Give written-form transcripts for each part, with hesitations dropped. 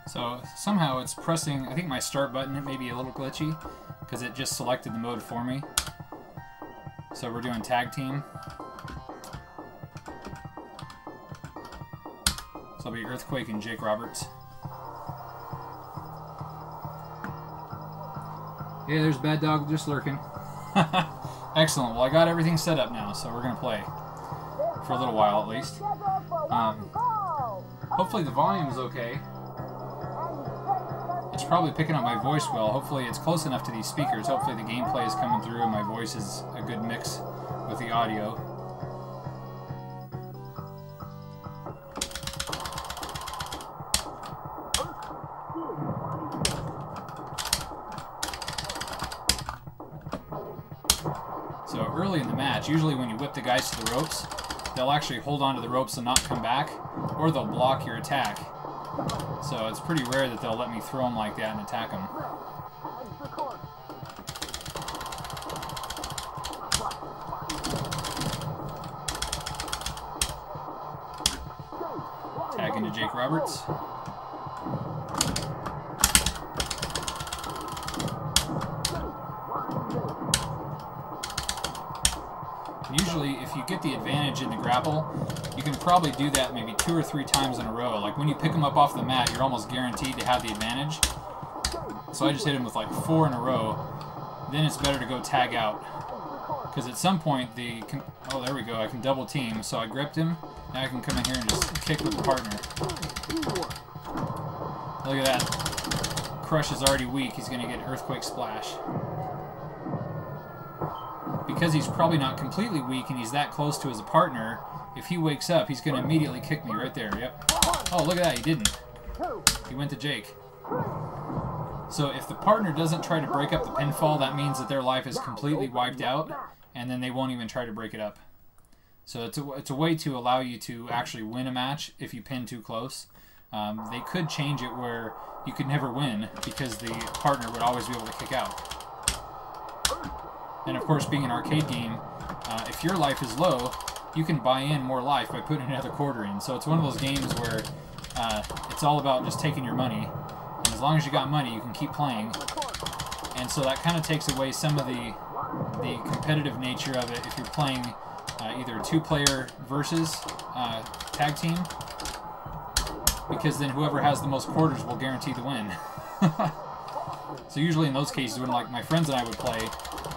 So somehow it's pressing, I think my start button, it may be a little glitchy because it just selected the mode for me. So we're doing tag team. So it'll be Earthquake and Jake Roberts. Yeah, there's Bad Dog just lurking. Excellent. Well, I got everything set up now, so we're going to play. For a little while, at least. Hopefully the volume is okay. It's probably picking up my voice well. Hopefully it's close enough to these speakers. Hopefully the gameplay is coming through and my voice is a good mix with the audio. So early in the match, usually when you whip the guys to the ropes, they'll actually hold on to the ropes and not come back, or they'll block your attack. So it's pretty rare that they'll let me throw them like that and attack them. Tag into Jake Roberts. Usually, if you get the advantage in the grapple, you can probably do that maybe 2 or 3 times in a row. Like when you pick them up off the mat, you're almost guaranteed to have the advantage. So I just hit him with like 4 in a row. Then it's better to go tag out. Because at some point, oh, there we go, I can double team. So I gripped him, now I can come in here and just kick with the partner. Look at that. Crush is already weak, he's going to get Earthquake Splash. Because he's probably not completely weak and he's that close to his partner, if he wakes up, he's going to immediately kick me right there. Yep. Oh, look at that. He didn't. He went to Jake. So if the partner doesn't try to break up the pinfall, that means that their life is completely wiped out, and then they won't even try to break it up. So it's a way to allow you to actually win a match if you pin too close. They could change it where you could never win because the partner would always be able to kick out. And of course, being an arcade game, if your life is low, you can buy in more life by putting another quarter in. So it's one of those games where it's all about just taking your money. And as long as you got money, you can keep playing. And so that kind of takes away some of the competitive nature of it if you're playing either a 2-player versus tag team. Because then whoever has the most quarters will guarantee the win. So usually in those cases, when like my friends and I would play,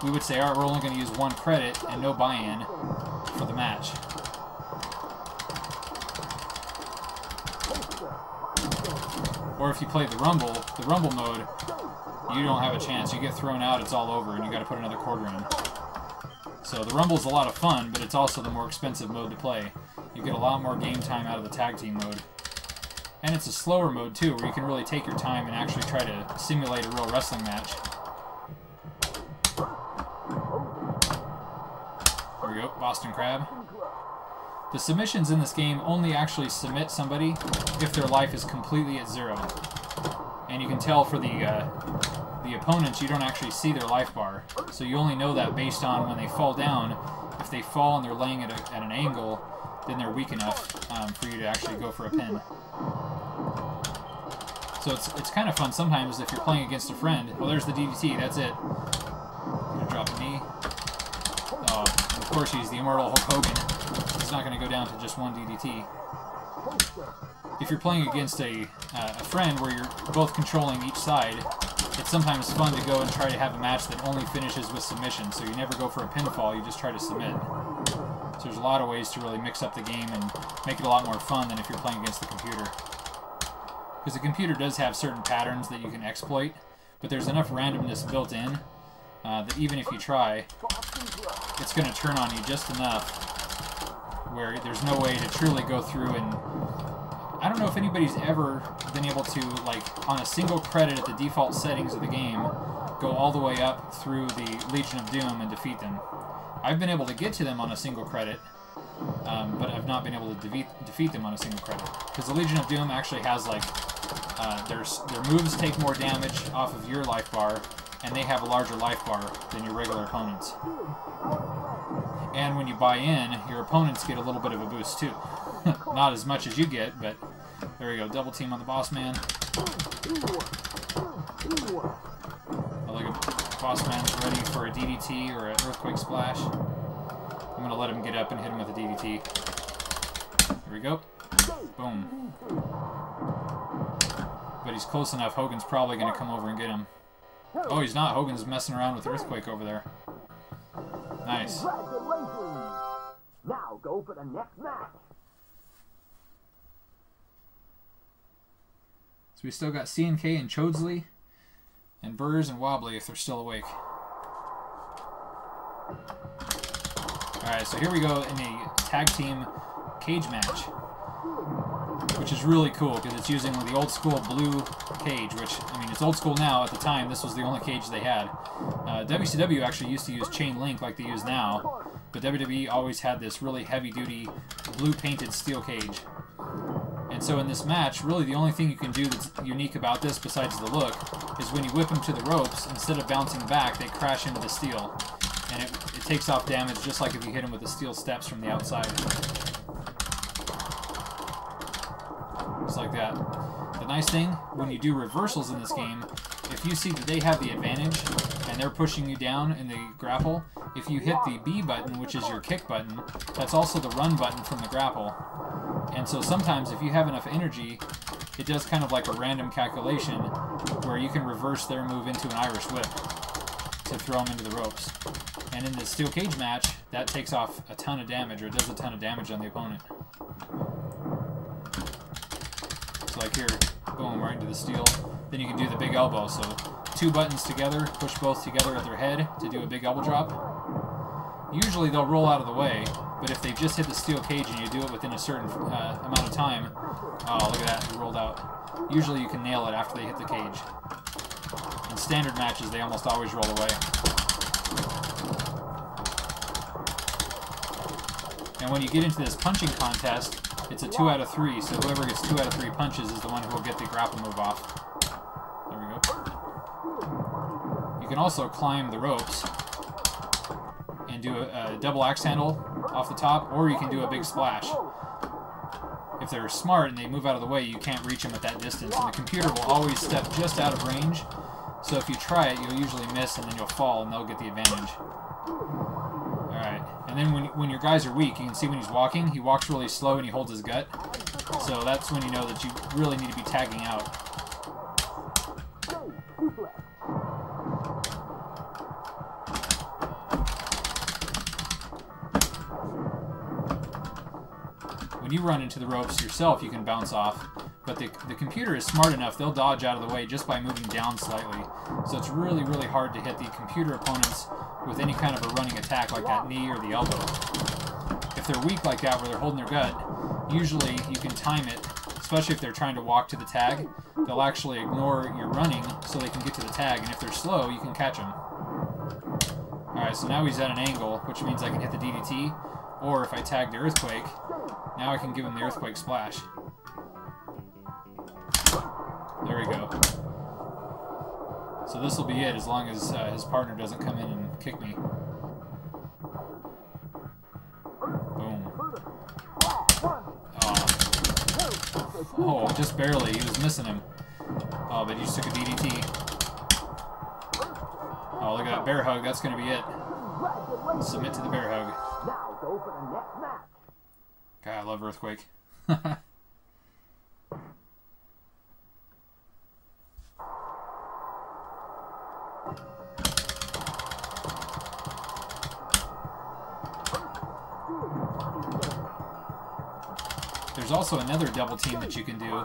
we would say, all right, we're only going to use 1 credit and no buy-in for the match. Or if you play the Rumble mode, you don't have a chance. You get thrown out, it's all over, and you got to put another quarter in. So the Rumble's a lot of fun, but it's also the more expensive mode to play. You get a lot more game time out of the tag team mode. And it's a slower mode, too, where you can really take your time and actually try to simulate a real wrestling match. There we go, Boston Crab. The submissions in this game only actually submit somebody if their life is completely at 0. And you can tell for the opponents, you don't actually see their life bar. So you only know that based on when they fall down. If they fall and they're laying at an angle, then they're weak enough for you to actually go for a pin. So it's kind of fun sometimes if you're playing against a friend. Well, there's the DDT, that's it. I'm going to drop a knee. Oh, and of course he's the immortal Hulk Hogan. He's not going to go down to just 1 DDT. If you're playing against a friend where you're both controlling each side, it's sometimes fun to go and try to have a match that only finishes with submission. So you never go for a pinfall, you just try to submit. So there's a lot of ways to really mix up the game and make it a lot more fun than if you're playing against the computer. Because the computer does have certain patterns that you can exploit, but there's enough randomness built in that even if you try, it's going to turn on you just enough where there's no way to truly go through and... I don't know if anybody's ever been able to, like, on a single credit at the default settings of the game, go all the way up through the Legion of Doom and defeat them. I've been able to get to them on a single credit, but I've not been able to defeat them on a single credit. Because the Legion of Doom actually has, like, their moves take more damage off of your life bar, and they have a larger life bar than your regular opponents. And when you buy in, your opponents get a little bit of a boost too. Not as much as you get, but there we go. Double team on the boss man. I like a boss man's ready for a DDT or an earthquake splash. I'm gonna let him get up and hit him with a DDT. Here we go. Boom. But he's close enough, Hogan's probably gonna come over and get him. Oh, he's not. Hogan's messing around with earthquake over there. Nice. Now go for the next match. So we still got C&K and Chodesley, and Burrs and Wobbly if they're still awake. Alright, so here we go in a tag team cage match, which is really cool because it's using the old school blue cage, which, I mean, it's old school now. At the time, this was the only cage they had. WCW actually used to use chain link like they use now, but WWE always had this really heavy-duty blue painted steel cage. And so in this match, really the only thing you can do that's unique about this, besides the look, is when you whip them to the ropes, instead of bouncing back, they crash into the steel. And it takes off damage just like if you hit them with the steel steps from the outside. Just like that. The nice thing, when you do reversals in this game, if you see that they have the advantage, and they're pushing you down in the grapple, if you hit the B button, which is your kick button, that's also the run button from the grapple. And so sometimes if you have enough energy, it does kind of like a random calculation where you can reverse their move into an Irish whip to throw them into the ropes. And in this steel cage match, that takes off a ton of damage, or it does a ton of damage on the opponent. So like here, boom, right into the steel. Then you can do the big elbow. So 2 buttons together, push both together at their head to do a big elbow drop. Usually they'll roll out of the way, but if they just hit the steel cage and you do it within a certain amount of time, oh, look at that, it rolled out. Usually you can nail it after they hit the cage. In standard matches, they almost always roll away. And when you get into this punching contest, it's a 2 out of 3, so whoever gets 2 out of 3 punches is the one who will get the grapple move off. There we go. You can also climb the ropes and do a double axe handle off the top, or you can do a big splash. If they're smart and they move out of the way, you can't reach them at that distance, and the computer will always step just out of range, so if you try it, you'll usually miss, and then you'll fall, and they'll get the advantage. Alright, and then when your guys are weak, you can see when he's walking, he walks really slow and he holds his gut, so that's when you know that you really need to be tagging out. When you run into the ropes yourself, you can bounce off, but the computer is smart enough, they'll dodge out of the way just by moving down slightly. So it's really, really hard to hit the computer opponents with any kind of a running attack like that knee or the elbow. If they're weak like that, where they're holding their gut, usually you can time it, especially if they're trying to walk to the tag. They'll actually ignore your running so they can get to the tag, and if they're slow, you can catch them. Alright, so now he's at an angle, which means I can hit the DDT, or if I tag the earthquake, now I can give him the earthquake splash. There we go. So this will be it, as long as his partner doesn't come in and kick me. Boom. Oh, just barely. He was missing him. Oh, but he just took a DDT. Oh, look at that bear hug. That's going to be it. Submit to the bear hug. Now go for the next match. God, I love earthquake. There's also another double team that you can do.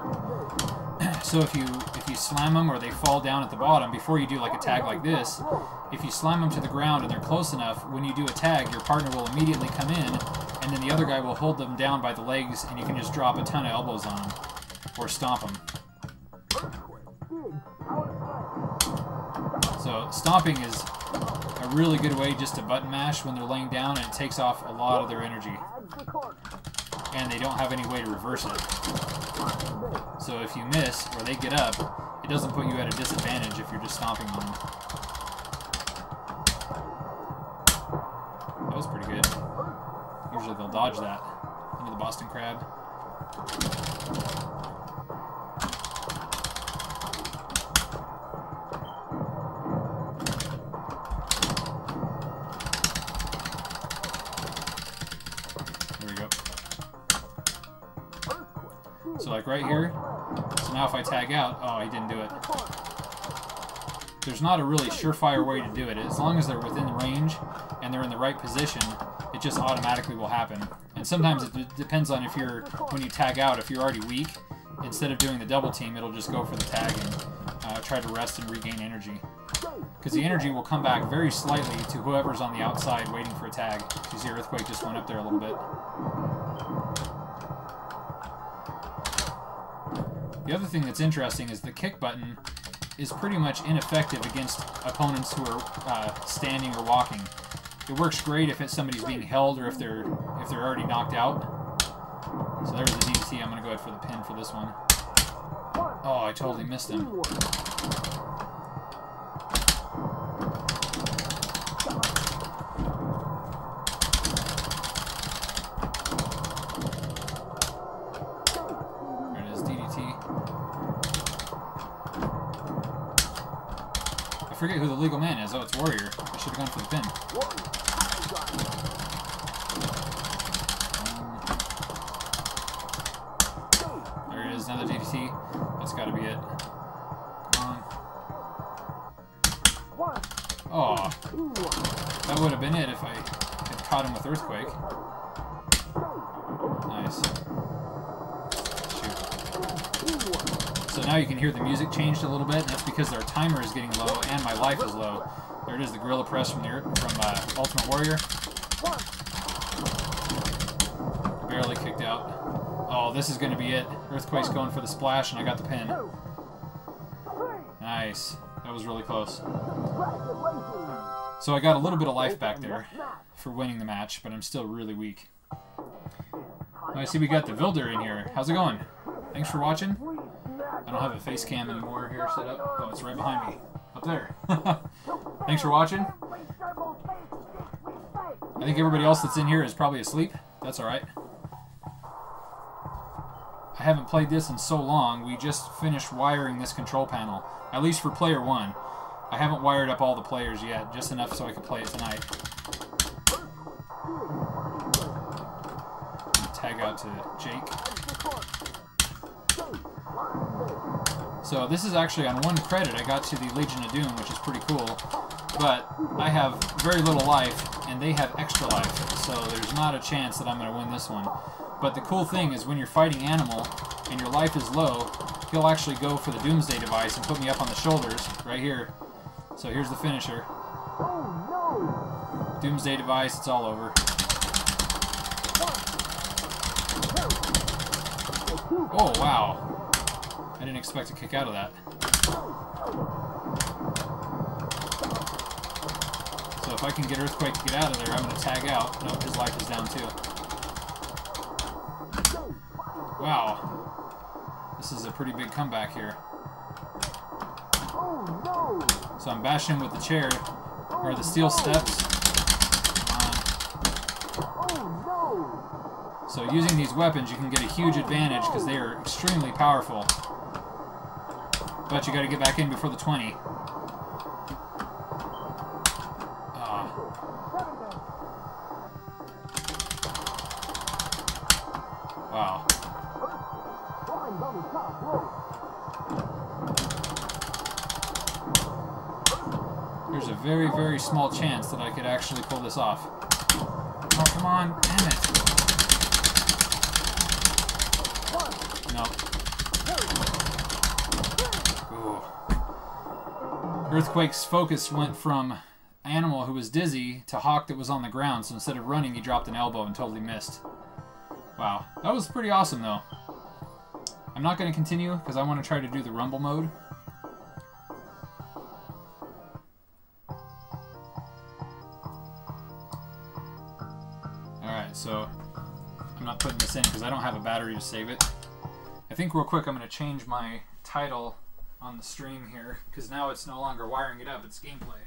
So if you slam them or they fall down at the bottom, before you do like a tag like this, if you slam them to the ground and they're close enough, when you do a tag, your partner will immediately come in, and then the other guy will hold them down by the legs, and you can just drop a ton of elbows on them, or stomp them. So stomping is a really good way just to button mash when they're laying down, and it takes off a lot of their energy. And they don't have any way to reverse it. So if you miss, or they get up, it doesn't put you at a disadvantage if you're just stomping on them. That was pretty good. Usually they'll dodge that into the Boston Crab. So like right here. So now if I tag out, oh, he didn't do it. There's not a really surefire way to do it. As long as they're within range and they're in the right position, it just automatically will happen. And sometimes it depends on if you're, when you tag out, if you're already weak, instead of doing the double team, it'll just go for the tag and try to rest and regain energy. Because the energy will come back very slightly to whoever's on the outside waiting for a tag. You see Earthquake just went up there a little bit. The other thing that's interesting is the kick button is pretty much ineffective against opponents who are standing or walking. It works great if it's somebody's being held or if they're already knocked out. So there's the DDT. I'm going to go ahead for the pin for this one. Oh, I totally missed him. There it is, DDT. I forget who the legal man is. Oh, it's Warrior. I should have gone for the pin. There it is, another DDT. That's got to be it. Come on. Oh, that would have been it if I had caught him with Earthquake. Nice. Shoot. So now you can hear the music changed a little bit, and that's because their timer is getting low and my life is low. There it is, the Gorilla Press from Ultimate Warrior. Barely kicked out. Oh, this is going to be it. Earthquake's going for the splash, and I got the pin. Nice. That was really close. So I got a little bit of life back there for winning the match, but I'm still really weak. I see we got the Vilder in here. How's it going? Thanks for watching. I don't have a face cam anymore here set up. Oh, it's right behind me. Up there. Thanks for watching. I think everybody else that's in here is probably asleep. That's alright. I haven't played this in so long. We just finished wiring this control panel. At least for player 1. I haven't wired up all the players yet. Just enough so I can play it tonight. Tag out to Jake. So this is actually on 1 credit I got to the Legion of Doom, which is pretty cool. But I have very little life, and they have extra life, so there's not a chance that I'm going to win this one. But the cool thing is when you're fighting Animal and your life is low, he'll actually go for the Doomsday device and put me up on the shoulders, right here. So here's the finisher. Doomsday device, it's all over. Oh, wow. I didn't expect to kick out of that. So if I can get Earthquake to get out of there, I'm going to tag out. Nope, his life is down too. Wow. This is a pretty big comeback here. So I'm bashing him with the chair, or the steel steps. So using these weapons, you can get a huge advantage because they are extremely powerful. But you got to get back in before the 20. Wow. There's a very, very small chance that I could actually pull this off. Oh, come on. Damn it. Nope. Ooh. Earthquake's focus went from Animal, who was dizzy, to Hawk that was on the ground, so instead of running, he dropped an elbow and totally missed. Wow. That was pretty awesome, though. I'm not going to continue, because I want to try to do the Rumble mode. Alright, so I'm not putting this in because I don't have a battery to save it. I think real quick I'm going to change my title on the stream here, because now it's no longer wiring it up, it's gameplay.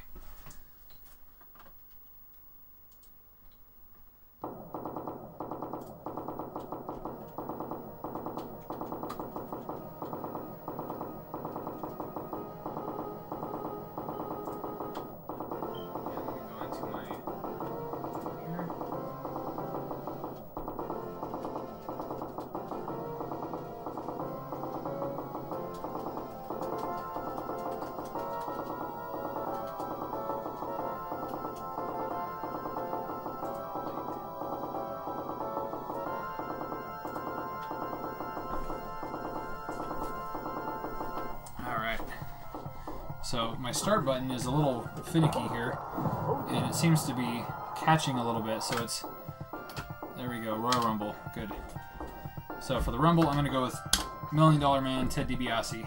So my start button is a little finicky here, and it seems to be catching a little bit, so it's... There we go, Royal Rumble. Good. So for the Rumble, I'm going to go with $1 Million Man Ted DiBiase.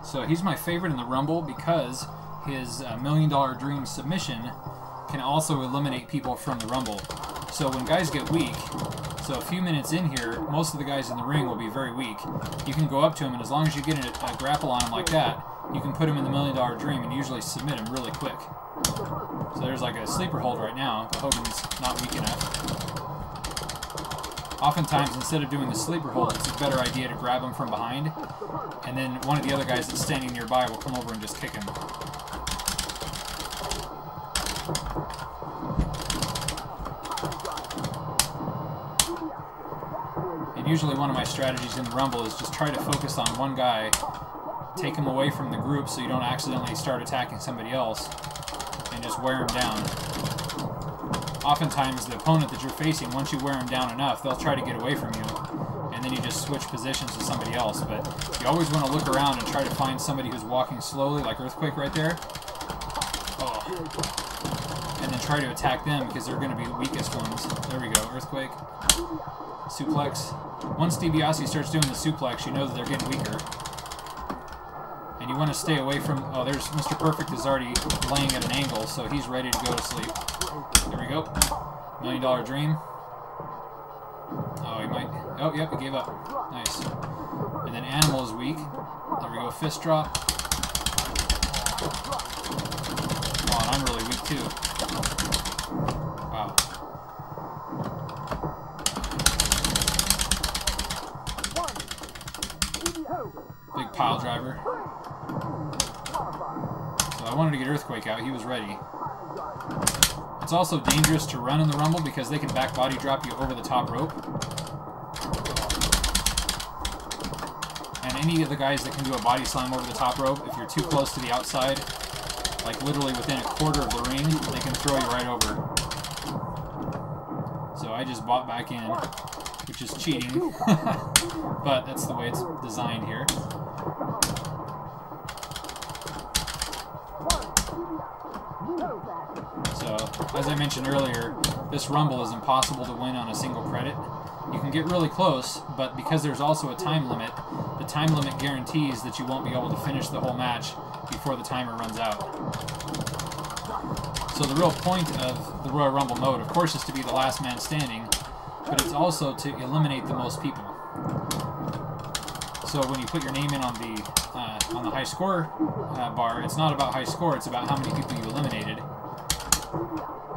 So he's my favorite in the Rumble because his $1 Million Dream submission can also eliminate people from the Rumble. So when guys get weak, so a few minutes in here, most of the guys in the ring will be very weak. You can go up to him, and as long as you get a grapple on him like that, you can put him in the $1 Million Dream and usually submit him really quick. So there's like a sleeper hold right now, but Hogan's not weak enough. Oftentimes, instead of doing the sleeper hold, it's a better idea to grab him from behind, and then one of the other guys that's standing nearby will come over and just kick him. And usually one of my strategies in the Rumble is just try to focus on one guy, take him away from the group so you don't accidentally start attacking somebody else, and just wear him down. Oftentimes the opponent that you're facing, once you wear him down enough, they'll try to get away from you, and then you just switch positions to somebody else. But you always want to look around and try to find somebody who's walking slowly, like Earthquake right there. Oh. And then try to attack them because they're going to be the weakest ones. There we go, Earthquake. Suplex. Once DiBiase starts doing the suplex, you know that they're getting weaker. And you want to stay away from... Oh, there's Mr. Perfect is already laying at an angle, so he's ready to go to sleep. There we go. $1 Million Dream. Oh, he might... Oh, yep, he gave up. Nice. And then Animal is weak. There we go, fist drop. Oh, and I'm really weak too. Wow. Big pile driver. So I wanted to get Earthquake out. He was ready. It's also dangerous to run in the Rumble because they can back body drop you over the top rope. And any of the guys that can do a body slam over the top rope, if you're too close to the outside, like literally within a quarter of the ring, they can throw you right over. So I just bought back in, which is cheating, but that's the way it's designed here. So, as I mentioned earlier, this Rumble is impossible to win on a single credit. You can get really close, but because there's also a time limit, the time limit guarantees that you won't be able to finish the whole match before the timer runs out. So the real point of the Royal Rumble mode, of course, is to be the last man standing, but it's also to eliminate the most people. So when you put your name in on the high score bar, it's not about high score, it's about how many people you eliminated.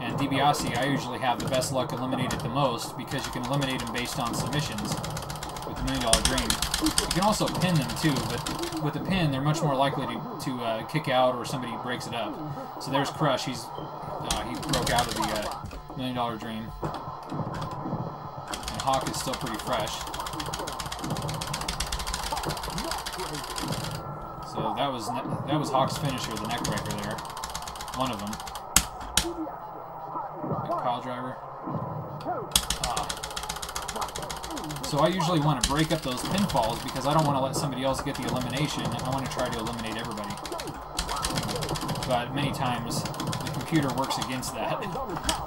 And DiBiase, I usually have the best luck eliminated the most because you can eliminate them based on submissions with the $1 Million Dream. You can also pin them too, but with a pin, they're much more likely to kick out or somebody breaks it up. So there's Crush. He broke out of the $1 Million Dream. And Hawk is still pretty fresh. So that was Hawk's finisher, the neck breaker there. One of them. Big pile driver. So I usually want to break up those pinfalls because I don't want to let somebody else get the elimination. I want to try to eliminate everybody. But many times the computer works against that.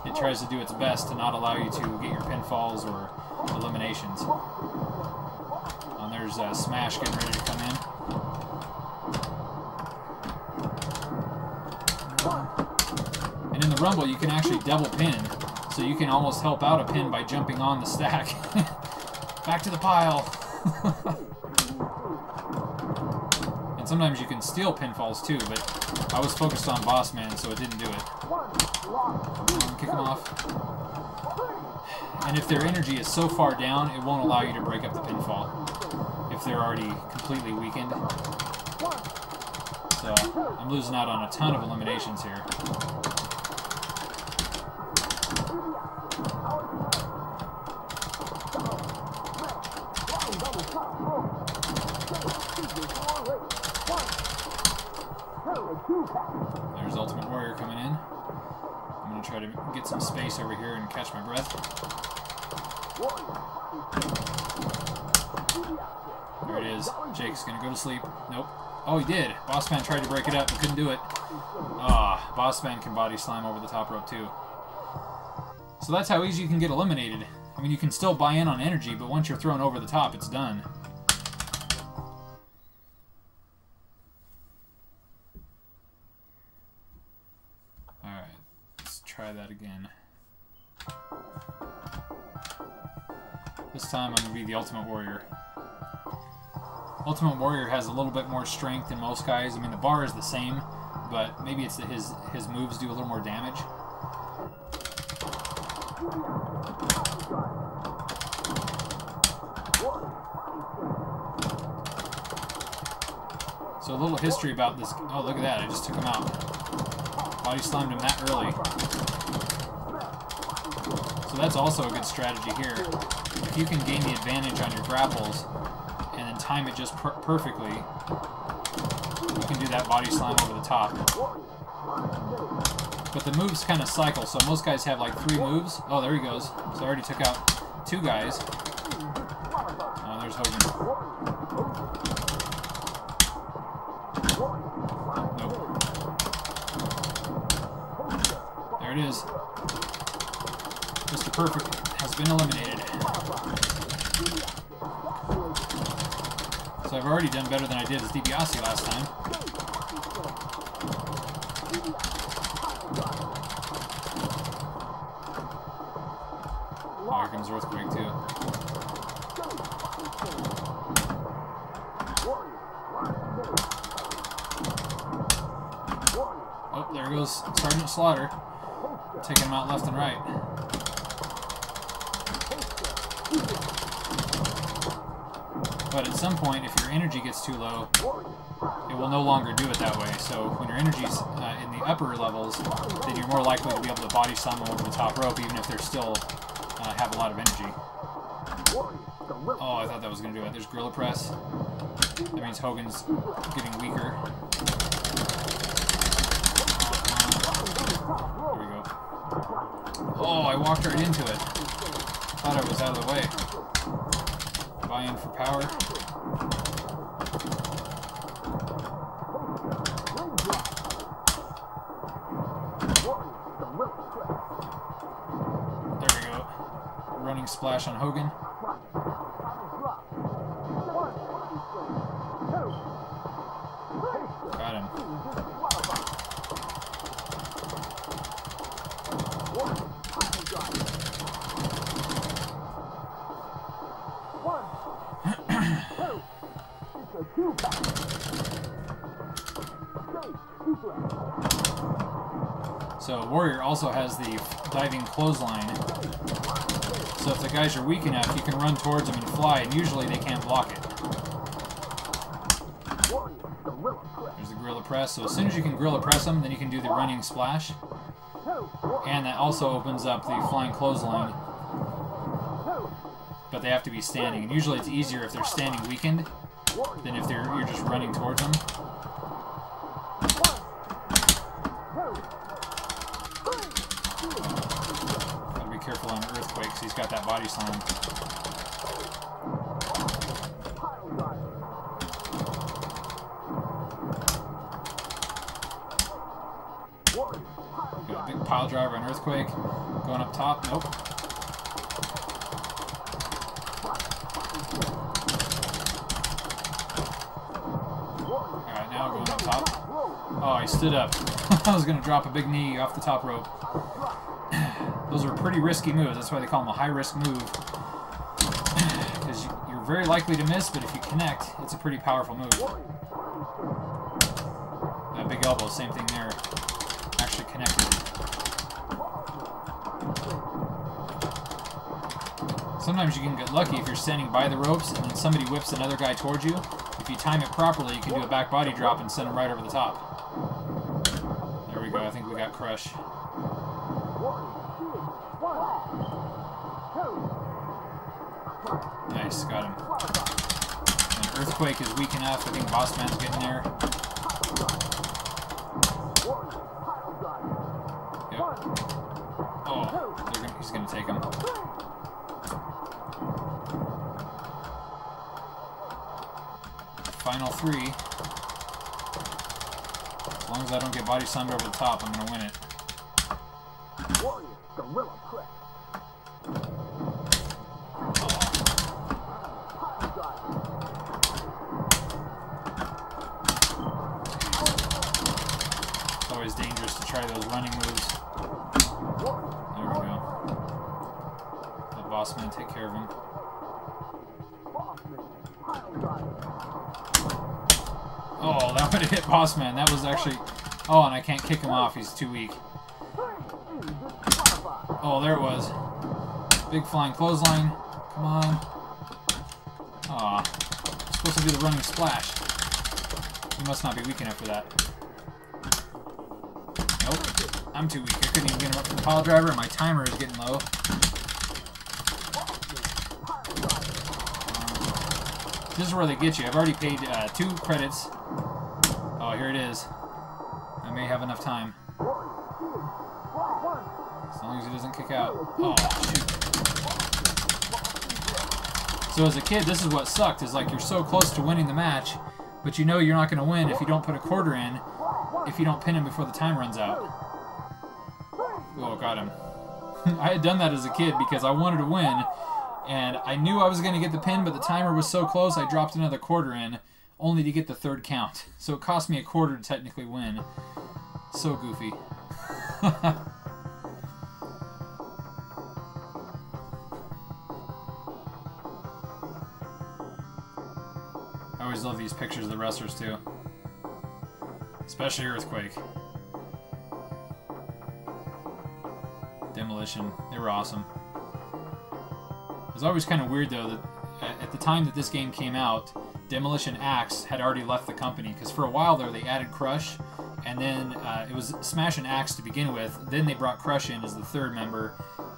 It tries to do its best to not allow you to get your pinfalls or eliminations. And there's Smash getting ready to come in. And in the Rumble, you can actually double pin, so you can almost help out a pin by jumping on the stack. Back to the pile! And sometimes you can steal pinfalls too, but I was focused on Boss Man, so it didn't do it. Kick him off. And if their energy is so far down, it won't allow you to break up the pinfall if they're already completely weakened. So I'm losing out on a ton of eliminations here. There's Ultimate Warrior coming in. I'm going to try to get some space over here and catch my breath. There it is. Jake's going to go to sleep. Nope. Oh, he did. Boss Man tried to break it up, but couldn't do it. Ah, Boss Man can body slam over the top rope, too. So that's how easy you can get eliminated. I mean, you can still buy in on energy, but once you're thrown over the top, it's done. Alright, let's try that again. This time I'm going to be the Ultimate Warrior. Ultimate Warrior has a little bit more strength than most guys. I mean, the bar is the same, but maybe it's that his moves do a little more damage. So a little history about this. Oh, look at that. I just took him out. Body slammed him that early. So that's also a good strategy here. If you can gain the advantage on your grapples and then time it just perfectly, you can do that body slam over the top. But the moves kind of cycle, so most guys have like 3 moves. Oh, there he goes. So I already took out 2 guys. Oh, there's Hogan. Nope. There it is. Mr. Perfect has been eliminated. So I've already done better than I did as DiBiase last time. Oh, here comes Earthquake too. Oh, there goes Sergeant Slaughter. Taking him out left and right. But at some point, if your energy gets too low, it will no longer do it that way. So when your energy's in the upper levels, then you're more likely to be able to body slam them over the top rope, even if they're still have a lot of energy. Oh, I thought that was going to do it. There's Gorilla Press. That means Hogan's getting weaker. There we go. Oh, I walked right into it. Thought I was out of the way. Buy in for power. There we go. Running splash on Hogan. Got him. So Warrior also has the diving clothesline. So if the guys are weak enough, you can run towards them and fly, and usually they can't block it. There's the Gorilla Press. So as soon as you can Gorilla Press them, then you can do the running splash. And that also opens up the flying clothesline. But they have to be standing. And usually it's easier if they're standing weakened than if you're just running towards them. Gotta be careful on Earthquake because he's got that body slam. Got a big pile driver on Earthquake. Going up top. Nope. Alright, now going up top. Oh, he stood up. I was going to drop a big knee off the top rope. Those are pretty risky moves. That's why they call them a high-risk move. Because you're very likely to miss, but if you connect, it's a pretty powerful move. That big elbow, same thing there. Actually connected. Sometimes you can get lucky if you're standing by the ropes and then somebody whips another guy towards you. If you time it properly, you can do a back body drop and send him right over the top. There we go. I think we got Crush. Nice, got him. And Earthquake is weak enough. I think Boss Man's getting there. Yep. Oh, he's going to take him. Final 3. As long as I don't get body slammed over the top, I'm gonna win it. Warrior, gorilla prick. It's always dangerous to try those running moves. There we go. Let Boss Man take care of him. Oh, that would have hit Boss Man. That was actually... Oh, and I can't kick him off. He's too weak. Oh, there it was. Big flying clothesline. Come on. Aw. Supposed to do the running splash. He must not be weak enough for that. Nope. I'm too weak. I couldn't even get him up to the pile driver, and my timer is getting low. This is where they get you. I've already paid 2 credits. Oh, here it is. I may have enough time. As long as he doesn't kick out. Oh, shoot. So as a kid, this is what sucked, is like you're so close to winning the match, but you know you're not going to win if you don't put a quarter in, if you don't pin him before the time runs out. Oh, got him. I had done that as a kid because I wanted to win, and I knew I was going to get the pin, but the timer was so close I dropped another quarter in, only to get the 3rd count. So it cost me a quarter to technically win. So goofy. I always love these pictures of the wrestlers too. Especially Earthquake. Demolition. They were awesome. It was always kind of weird though that at the time that this game came out, Demolition Axe had already left the company, because for a while there they added Crush, and then it was Smash and Axe to begin with, then they brought Crush in as the 3rd member,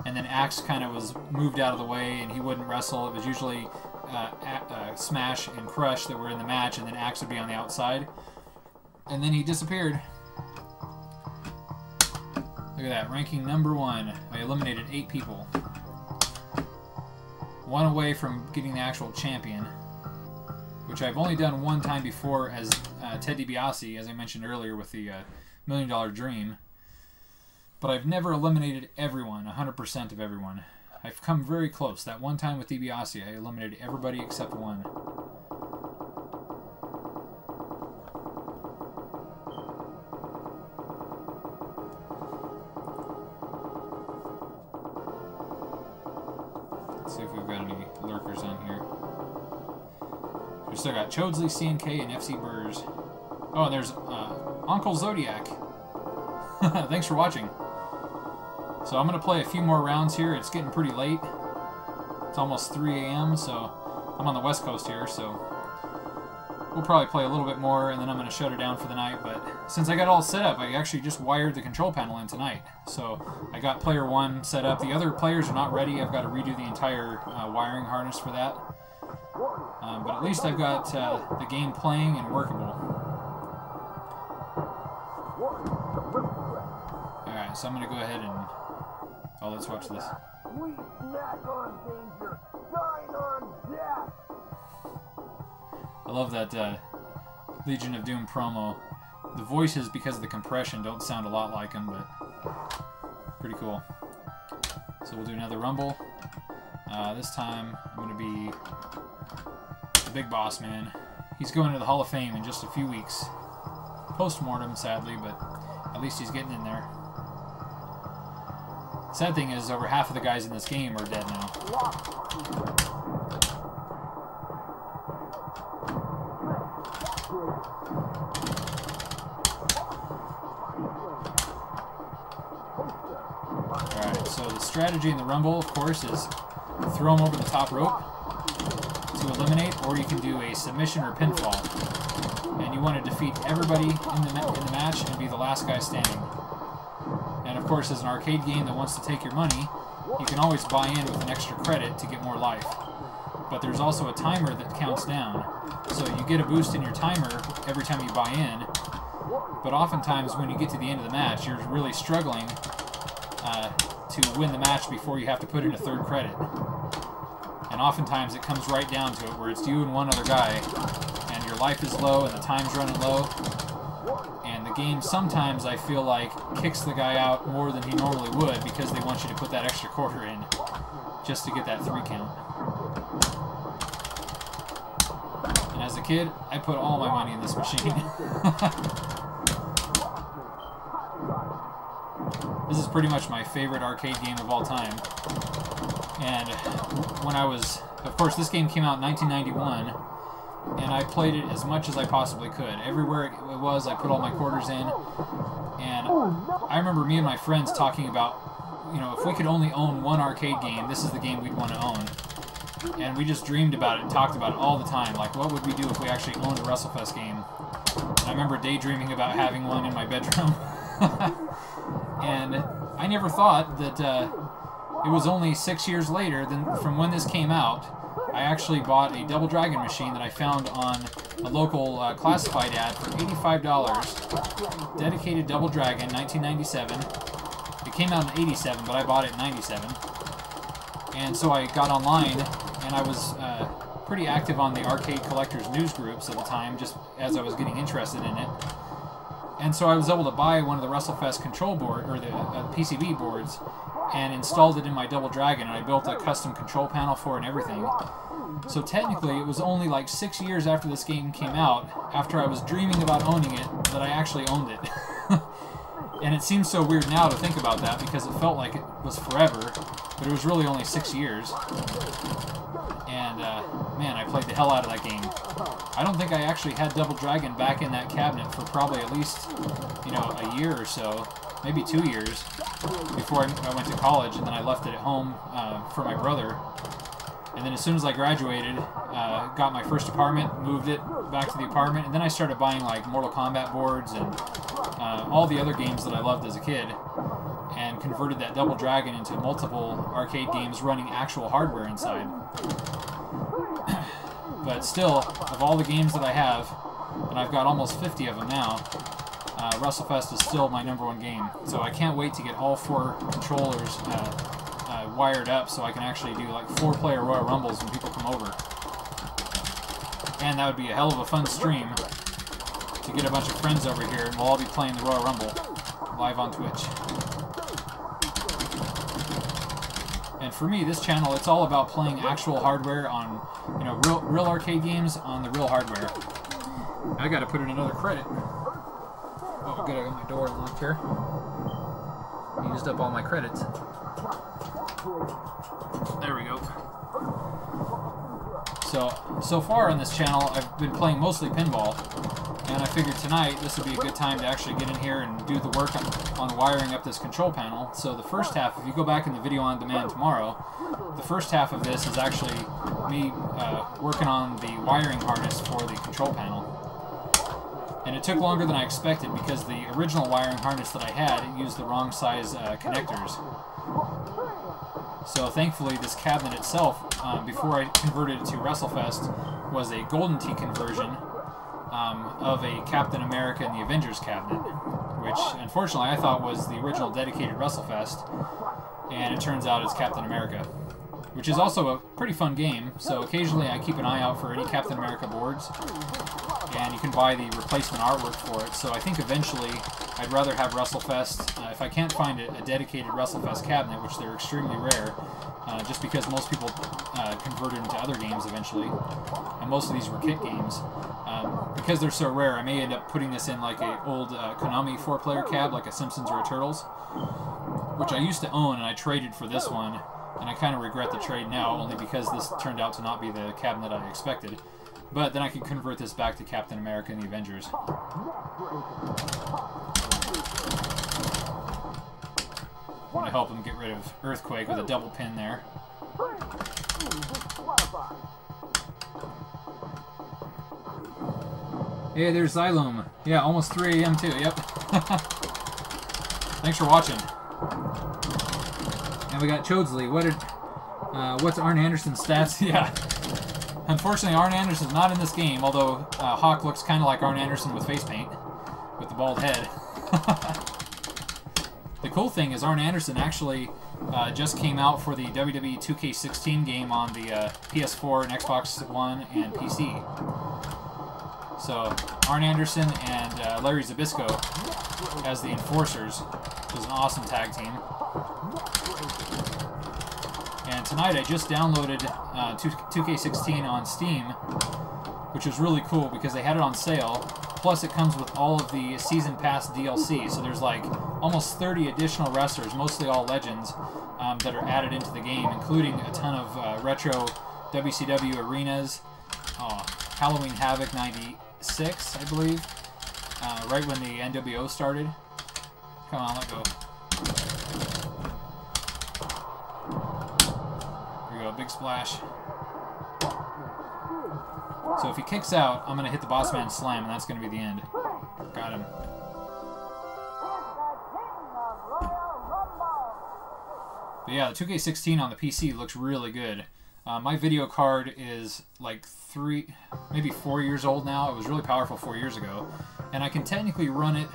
and then Axe kind of was moved out of the way and he wouldn't wrestle. It was usually Smash and Crush that were in the match, and then Axe would be on the outside. And then he disappeared. Look at that, ranking #1. I eliminated 8 people. 1 away from getting the actual champion, which I've only done 1 time before as Ted DiBiase, as I mentioned earlier with the $1 Million Dream. But I've never eliminated everyone, 100% of everyone. I've come very close. That 1 time with DiBiase, I eliminated everybody except 1. Let's see if we've got any lurkers on here. We still got Chodesley, CNK, and FC Burrs. Oh, and there's Uncle Zodiac. Thanks for watching. So I'm going to play a few more rounds here. It's getting pretty late. It's almost 3 a.m., so I'm on the West Coast here, so we'll probably play a little bit more, and then I'm going to shut her down for the night. But since I got all set up, I actually just wired the control panel in tonight. So I got player 1 set up. The other players are not ready. I've got to redo the entire wiring harness for that. But at least I've got the game playing and workable. Alright, so I'm going to go ahead and... Oh, let's watch this. We snack on danger, dine on death. I love that Legion of Doom promo. The voices, because of the compression, don't sound a lot like him, but pretty cool. So we'll do another Rumble. This time I'm going to be the Big Boss Man. He's going to the Hall of Fame in just a few weeks. Post-mortem, sadly, but at least he's getting in there. Sad thing is, over half of the guys in this game are dead now. Alright, so the strategy in the Rumble, of course, is throw him over the top rope to eliminate, or you can do a submission or pinfall. And you want to defeat everybody in the match and be the last guy standing. And of course, as an arcade game that wants to take your money, you can always buy in with an extra credit to get more life. But there's also a timer that counts down. So you get a boost in your timer every time you buy in. But oftentimes when you get to the end of the match, you're really struggling to win the match before you have to put in a 3rd credit. And oftentimes it comes right down to it, where it's you and 1 other guy, and your life is low and the time's running low, and the game sometimes I feel like kicks the guy out more than he normally would because they want you to put that extra quarter in just to get that 3 count. And as a kid, I put all my money in this machine. This is pretty much my favorite arcade game of all time. And when I was, of course, this game came out in 1991, and I played it as much as I possibly could. Everywhere it was, I put all my quarters in. And I remember me and my friends talking about, you know, if we could only own one arcade game, this is the game we'd want to own. And we just dreamed about it and talked about it all the time. Like, what would we do if we actually owned a WrestleFest game? And I remember daydreaming about having one in my bedroom. And I never thought that it was only 6 years later from when this came out. I actually bought a Double Dragon machine that I found on a local classified ad for $85. Dedicated Double Dragon, 1997. It came out in 87, but I bought it in 97. And so I got online, and I was pretty active on the arcade collectors news groups at the time, just as I was getting interested in it. And so I was able to buy one of the WrestleFest control board, or the PCB boards, and installed it in my Double Dragon, and I built a custom control panel for it and everything. So technically, it was only like 6 years after this game came out, after I was dreaming about owning it, that I actually owned it. And it seems so weird now to think about that, because it felt like it was forever, but it was really only 6 years. And, man, I played the hell out of that game. I don't think I actually had Double Dragon back in that cabinet for probably at least, you know, a year or so, maybe 2 years, before I went to college, and then I left it at home for my brother. And then as soon as I graduated, got my first apartment, moved it back to the apartment, and then I started buying like Mortal Kombat boards and all the other games that I loved as a kid, and converted that Double Dragon into multiple arcade games running actual hardware inside. But still, of all the games that I have, and I've got almost 50 of them now, WrestleFest is still my #1 game. So I can't wait to get all 4 controllers wired up so I can actually do like 4-player Royal Rumbles when people come over. And that would be a hell of a fun stream to get a bunch of friends over here, and we'll all be playing the Royal Rumble live on Twitch. And for me, this channel, it's all about playing actual hardware on, you know, real arcade games on the real hardware. I gotta put in another credit. Oh, good, I got my door unlocked here. I used up all my credits. There we go. So far on this channel, I've been playing mostly pinball, and I figured tonight this would be a good time to actually get in here and do the work on wiring up this control panel. So the first half, if you go back in the video on demand tomorrow, the first half of this is actually me working on the wiring harness for the control panel. And it took longer than I expected because the original wiring harness that I had, it used the wrong size connectors. So thankfully this cabinet itself, before I converted it to WrestleFest, was a Golden Tee conversion of a Captain America and the Avengers cabinet, which unfortunately I thought was the original dedicated WrestleFest, and it turns out it's Captain America, which is also a pretty fun game. So occasionally I keep an eye out for any Captain America boards, and you can buy the replacement artwork for it. So I think eventually I'd rather have WrestleFest, if I can't find a dedicated WrestleFest cabinet, which they're extremely rare, just because most people converted into other games eventually, and most of these were kit games. Because they're so rare, I may end up putting this in like an old Konami 4-player cab, like a Simpsons or a Turtles, which I used to own, and I traded for this one, and I kind of regret the trade now, only because this turned out to not be the cabinet I expected. But then I could convert this back to Captain America and the Avengers. I want to help him get rid of Earthquake with a double pin there. Hey, there's Xylome. Yeah, almost 3 AM too, yep. Thanks for watching. And we got Chodesley. What's Arn Anderson's stats? Yeah. Unfortunately, Arn Anderson's not in this game, although Hawk looks kind of like Arn Anderson with face paint, with the bald head. The cool thing is Arn Anderson actually just came out for the WWE 2K16 game on the PS4 and Xbox One and PC. So Arn Anderson and Larry Zbyszko as the Enforcers, which was an awesome tag team. And tonight I just downloaded 2K16 on Steam, which was really cool because they had it on sale. Plus it comes with all of the Season Pass DLC. So there's like almost 30 additional wrestlers, mostly all legends, that are added into the game, including a ton of retro WCW arenas. Halloween Havoc 96, I believe, right when the NWO started. Come on, let go. Here we go, big splash. So if he kicks out, I'm going to hit the Boss Man Slam, and that's going to be the end. Got him. But yeah, the 2K16 on the PC looks really good. My video card is like maybe 4 years old now. It was really powerful 4 years ago. And I can technically run it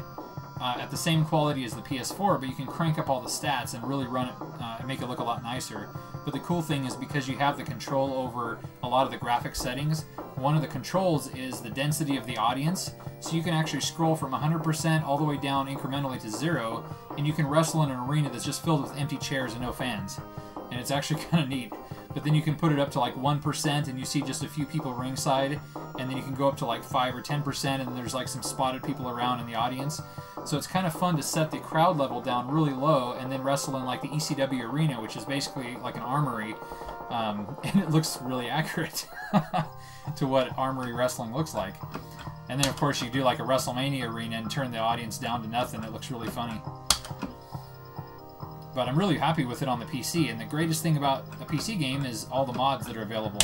at the same quality as the PS4, but you can crank up all the stats and really run it and make it look a lot nicer. But the cool thing is because you have the control over a lot of the graphic settings, one of the controls is the density of the audience. So you can actually scroll from 100% all the way down incrementally to 0, and you can wrestle in an arena that's just filled with empty chairs and no fans. And it's actually kind of neat. But then you can put it up to like 1% and you see just a few people ringside, and then you can go up to like 5 or 10% and there's like some spotted people around in the audience. So it's kind of fun to set the crowd level down really low and then wrestle in like the ECW arena, which is basically like an armory, and it looks really accurate to what armory wrestling looks like. And then of course you do like a WrestleMania arena and turn the audience down to nothing. It looks really funny. But I'm really happy with it on the PC, and the greatest thing about a PC game is all the mods that are available.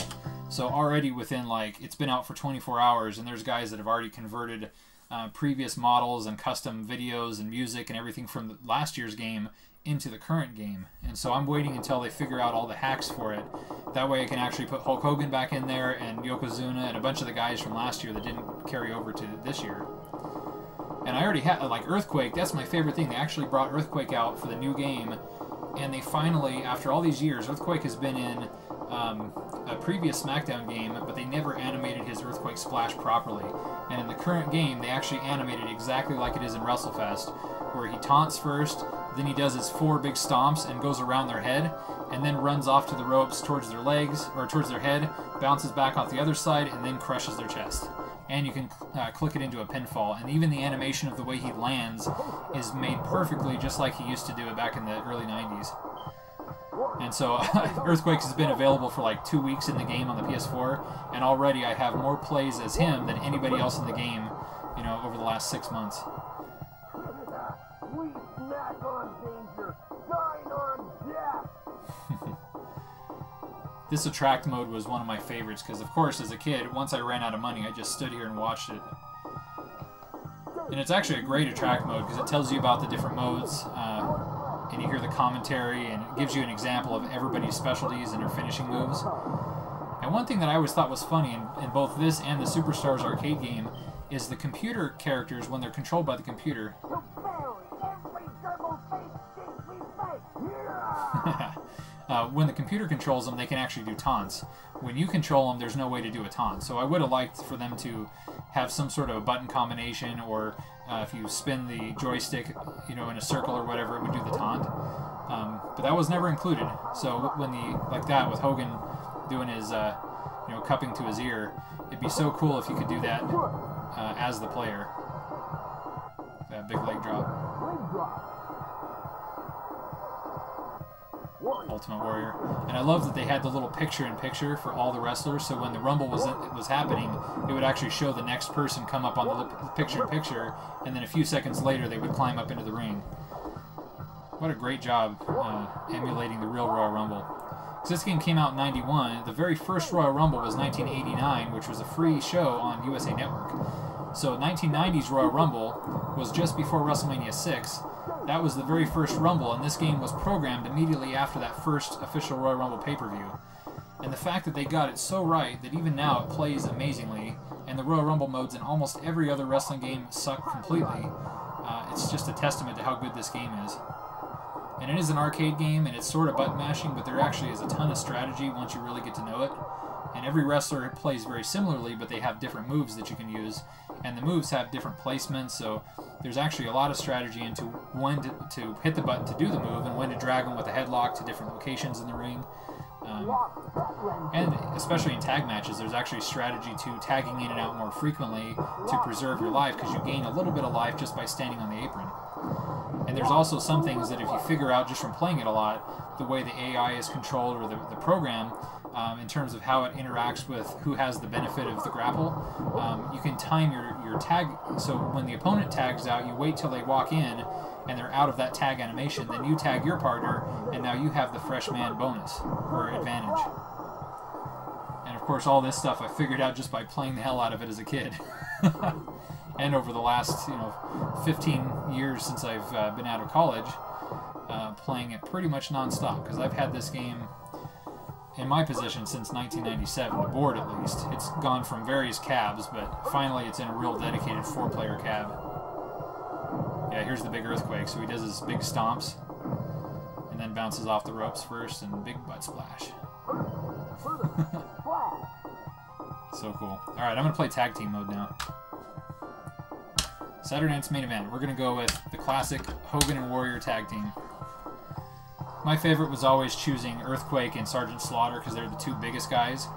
So already within, like, it's been out for 24 hours, and there's guys that have already converted previous models and custom videos and music and everything from the last year's game into the current game. And so I'm waiting until they figure out all the hacks for it. That way I can actually put Hulk Hogan back in there and Yokozuna and a bunch of the guys from last year that didn't carry over to this year. And I already had, like, Earthquake, that's my favorite thing. They actually brought Earthquake out for the new game, and they finally, after all these years, Earthquake has been in a previous SmackDown game, but they never animated his Earthquake splash properly. And in the current game, they actually animated exactly like it is in WrestleFest, where he taunts first, then he does his 4 big stomps and goes around their head, and then runs off to the ropes towards their legs, or towards their head, bounces back off the other side, and then crushes their chest. And you can click it into a pinfall, and even the animation of the way he lands is made perfectly just like he used to do it back in the early 90s. And so Earthquake has been available for like 2 weeks in the game on the PS4, and already I have more plays as him than anybody else in the game, you know, over the last 6 months. We snack on danger, dine on death. This attract mode was one of my favorites because, of course, as a kid, once I ran out of money, I just stood here and watched it. And it's actually a great attract mode because it tells you about the different modes, and you hear the commentary, and it gives you an example of everybody's specialties and their finishing moves. And one thing that I always thought was funny in both this and the Superstars arcade game is the computer characters, when they're controlled by the computer. When the computer controls them, they can actually do taunts. When you control them, there's no way to do a taunt. So I would have liked for them to have some sort of a button combination, or if you spin the joystick, you know, in a circle or whatever, it would do the taunt. But that was never included. So when like that with Hogan doing his, you know, cupping to his ear, it'd be so cool if you could do that as the player. That big leg drop. Ultimate Warrior. And I love that they had the little picture-in-picture for all the wrestlers, so when the Rumble was happening, it would actually show the next person come up on the picture-in-picture, and then a few seconds later they would climb up into the ring. What a great job emulating the real Royal Rumble. Because this game came out in '91, the very first Royal Rumble was 1989, which was a free show on USA Network. So 1990's Royal Rumble was just before WrestleMania 6. That was the very first Rumble, and this game was programmed immediately after that first official Royal Rumble pay-per-view. And the fact that they got it so right that even now it plays amazingly, and the Royal Rumble modes in almost every other wrestling game suck completely, it's just a testament to how good this game is. And it is an arcade game, and it's sort of button mashing, but there actually is a ton of strategy once you really get to know it. And every wrestler plays very similarly, but they have different moves that you can use. And the moves have different placements, so there's actually a lot of strategy into when to hit the button to do the move and when to drag them with a headlock to different locations in the ring. And especially in tag matches, there's actually strategy to tagging in and out more frequently to preserve your life, because you gain a little bit of life just by standing on the apron. And there's also some things that if you figure out just from playing it a lot, the way the AI is controlled, or the program, in terms of how it interacts with who has the benefit of the grapple, you can time your tag. So when the opponent tags out, you wait till they walk in and they're out of that tag animation, then you tag your partner, and now you have the fresh man bonus or advantage. And of course, all this stuff I figured out just by playing the hell out of it as a kid. And over the last 15 years since I've been out of college, playing it pretty much non-stop, because I've had this game in my possession since 1997, the board at least. It's gone from various cabs, but finally it's in a real dedicated 4-player cab. Yeah, here's the big earthquake. So he does his big stomps, and then bounces off the ropes first, and big butt splash. So cool. Alright, I'm going to play tag team mode now. Saturday night's main event. We're going to go with the classic Hogan and Warrior tag team. My favorite was always choosing Earthquake and Sergeant Slaughter, because they're the two biggest guys,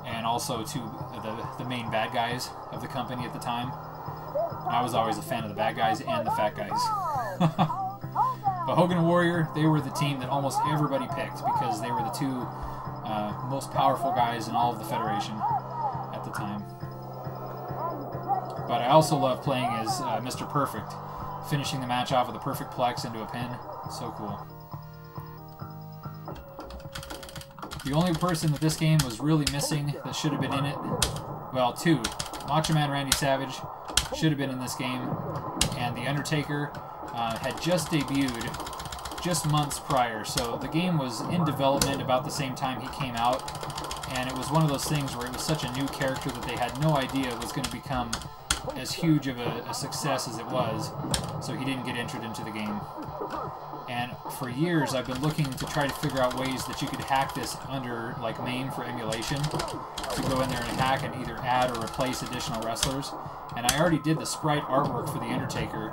and also the main bad guys of the company at the time. I was always a fan of the bad guys and the fat guys. But Hogan and Warrior, they were the team that almost everybody picked, because they were the two most powerful guys in all of the Federation at the time. But I also love playing as Mr. Perfect, finishing the match off with a perfect plex into a pin. So cool. The only person that this game was really missing that should have been in it, well, two. Macho Man Randy Savage should have been in this game, and The Undertaker had just debuted just months prior, so the game was in development about the same time he came out, and it was one of those things where it was such a new character that they had no idea it was going to become as huge of a success as it was, so he didn't get entered into the game. And for years I've been looking to try to figure out ways that you could hack this under like MAME for emulation, to go in there and hack and either add or replace additional wrestlers. And I already did the sprite artwork for The Undertaker,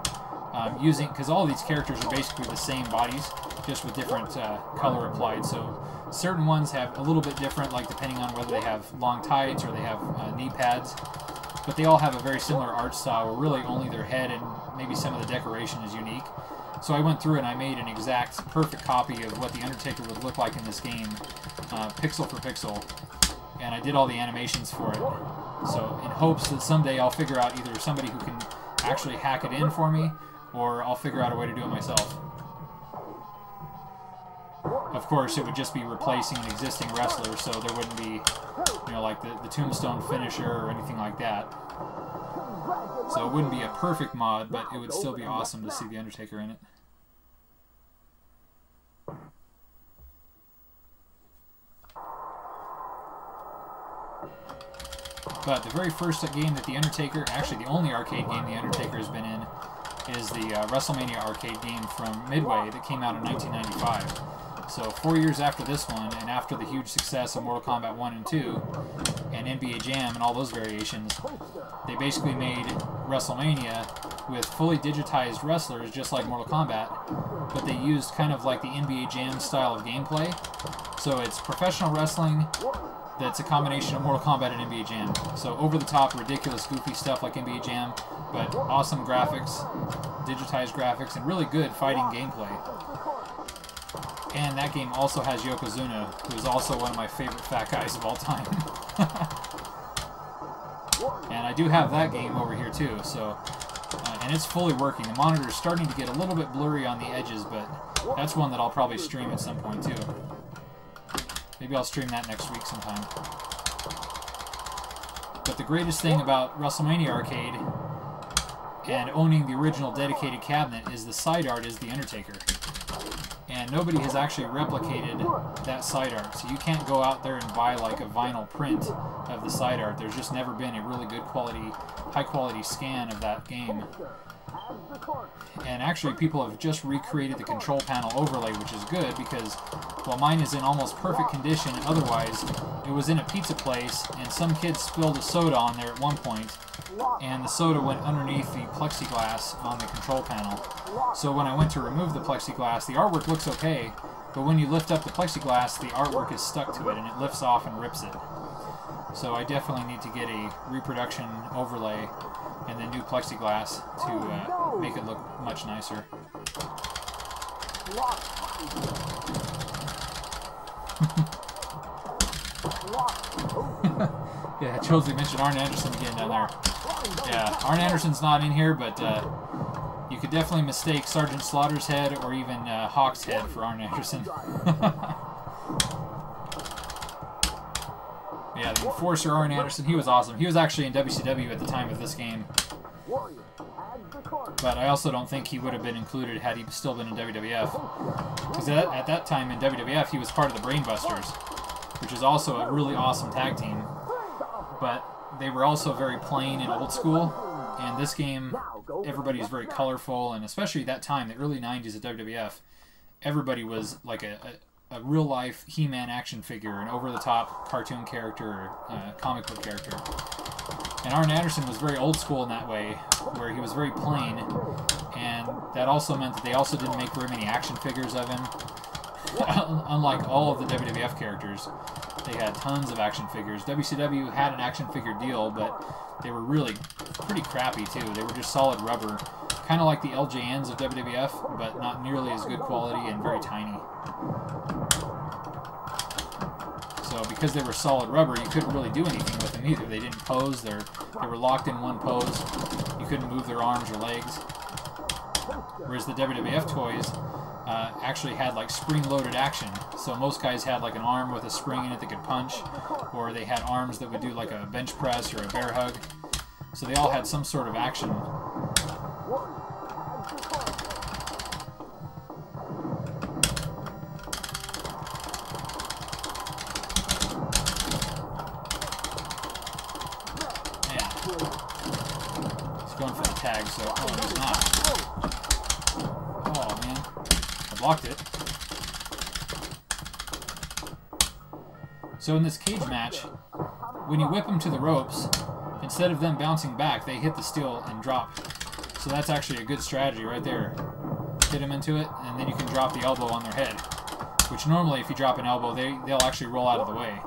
because all these characters are basically the same bodies, just with different color applied. So certain ones have a little bit different, like depending on whether they have long tights or they have knee pads. But they all have a very similar art style, where really only their head and maybe some of the decoration is unique. So I went through and I made an exact perfect copy of what The Undertaker would look like in this game, pixel for pixel. And I did all the animations for it. So in hopes that someday I'll figure out either somebody who can actually hack it in for me, or I'll figure out a way to do it myself. Of course, it would just be replacing an existing wrestler, so there wouldn't be, like the tombstone finisher or anything like that. So it wouldn't be a perfect mod, but it would still be awesome to see The Undertaker in it. But the very first game that The Undertaker, actually the only arcade game The Undertaker has been in, is the WrestleMania arcade game from Midway that came out in 1995. So 4 years after this one, and after the huge success of Mortal Kombat 1 and 2, and NBA Jam and all those variations, they basically made WrestleMania with fully digitized wrestlers, just like Mortal Kombat, but they used kind of like the NBA Jam style of gameplay. So it's professional wrestling that's a combination of Mortal Kombat and NBA Jam. So over-the-top, ridiculous, goofy stuff like NBA Jam, but awesome graphics, digitized graphics, and really good fighting gameplay. And that game also has Yokozuna, who is also one of my favorite fat guys of all time. And I do have that game over here too, so and it's fully working. The monitor is starting to get a little bit blurry on the edges, but that's one that I'll probably stream at some point too. Maybe I'll stream that next week sometime. But the greatest thing about WrestleMania Arcade and owning the original dedicated cabinet is the side art is The Undertaker. And nobody has actually replicated that side art. So you can't go out there and buy like a vinyl print of the side art. There's just never been a really good quality, high quality scan of that game. And actually, people have just recreated the control panel overlay, which is good because, well, mine is in almost perfect condition. Otherwise, it was in a pizza place, and some kid spilled a soda on there at one point, and the soda went underneath the plexiglass on the control panel. So when I went to remove the plexiglass, the artwork looks okay, but when you lift up the plexiglass, the artwork is stuck to it, and it lifts off and rips it. So I definitely need to get a reproduction overlay and then new plexiglass to make it look much nicer. Yeah, Josie mentioned Arn Anderson again down there. Yeah, Arn Anderson's not in here, but you could definitely mistake Sergeant Slaughter's head or even Hawk's head for Arn Anderson. Yeah, the Enforcer Arn Anderson, he was awesome. He was actually in WCW at the time of this game. But I also don't think he would have been included had he still been in WWF. Because at that time in WWF, he was part of the Brainbusters, which is also a really awesome tag team. But they were also very plain and old school. And this game, everybody is very colorful, and especially that time, the early 90s at WWF, everybody was like a real-life He-Man action figure, an over-the-top cartoon character or comic book character. And Arn Anderson was very old school in that way, where he was very plain, and that also meant that they also didn't make very many action figures of him. Unlike all of the WWF characters, they had tons of action figures. WCW had an action figure deal, but they were really pretty crappy too. They were just solid rubber, kind of like the LJNs of WWF, but not nearly as good quality and very tiny. So because they were solid rubber, you couldn't really do anything with them either. They didn't pose. They were locked in one pose. You couldn't move their arms or legs. Whereas the WWF toys actually had like spring-loaded action. So most guys had like an arm with a spring in it that could punch, or they had arms that would do like a bench press or a bear hug. So they all had some sort of action. Yeah. He's going for the tag, so oh, he's not. Oh man, I blocked it. So in this cage match, when you whip them to the ropes, instead of them bouncing back, they hit the steel and drop. So that's actually a good strategy right there. Hit them into it, and then you can drop the elbow on their head. Which normally, if you drop an elbow, they'll actually roll out of the way.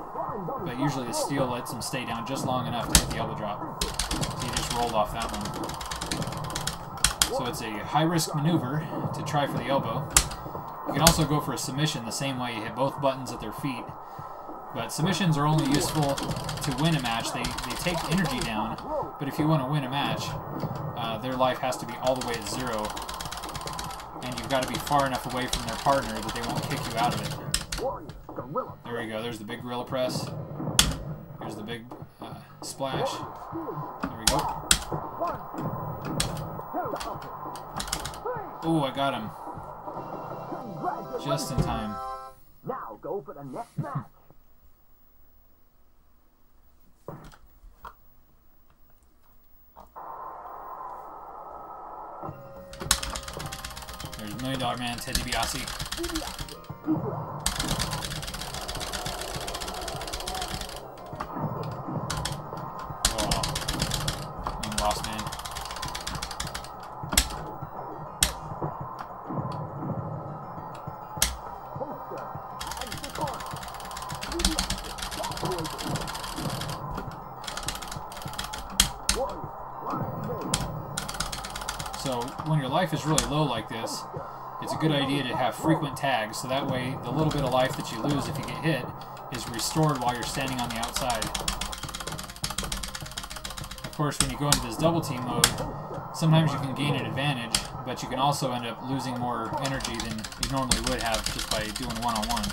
But usually the steel lets them stay down just long enough to hit the elbow drop. So you just rolled off that one. So it's a high-risk maneuver to try for the elbow. You can also go for a submission the same way. You hit both buttons at their feet. But submissions are only useful to win a match. They take energy down, but if you want to win a match, their life has to be all the way at 0. And you've got to be far enough away from their partner that they won't kick you out of it. There we go. There's the big gorilla press. Here's the big splash. There we go. Oh, I got him. Just in time. Now go for the next match. There's $1 Million Man, Ted DiBiase. Oh, mean boss man. So when your life is really low like this, it's a good idea to have frequent tags, so that way the little bit of life that you lose if you get hit is restored while you're standing on the outside. Of course, when you go into this double team mode, sometimes you can gain an advantage, but you can also end up losing more energy than you normally would have just by doing one-on-one.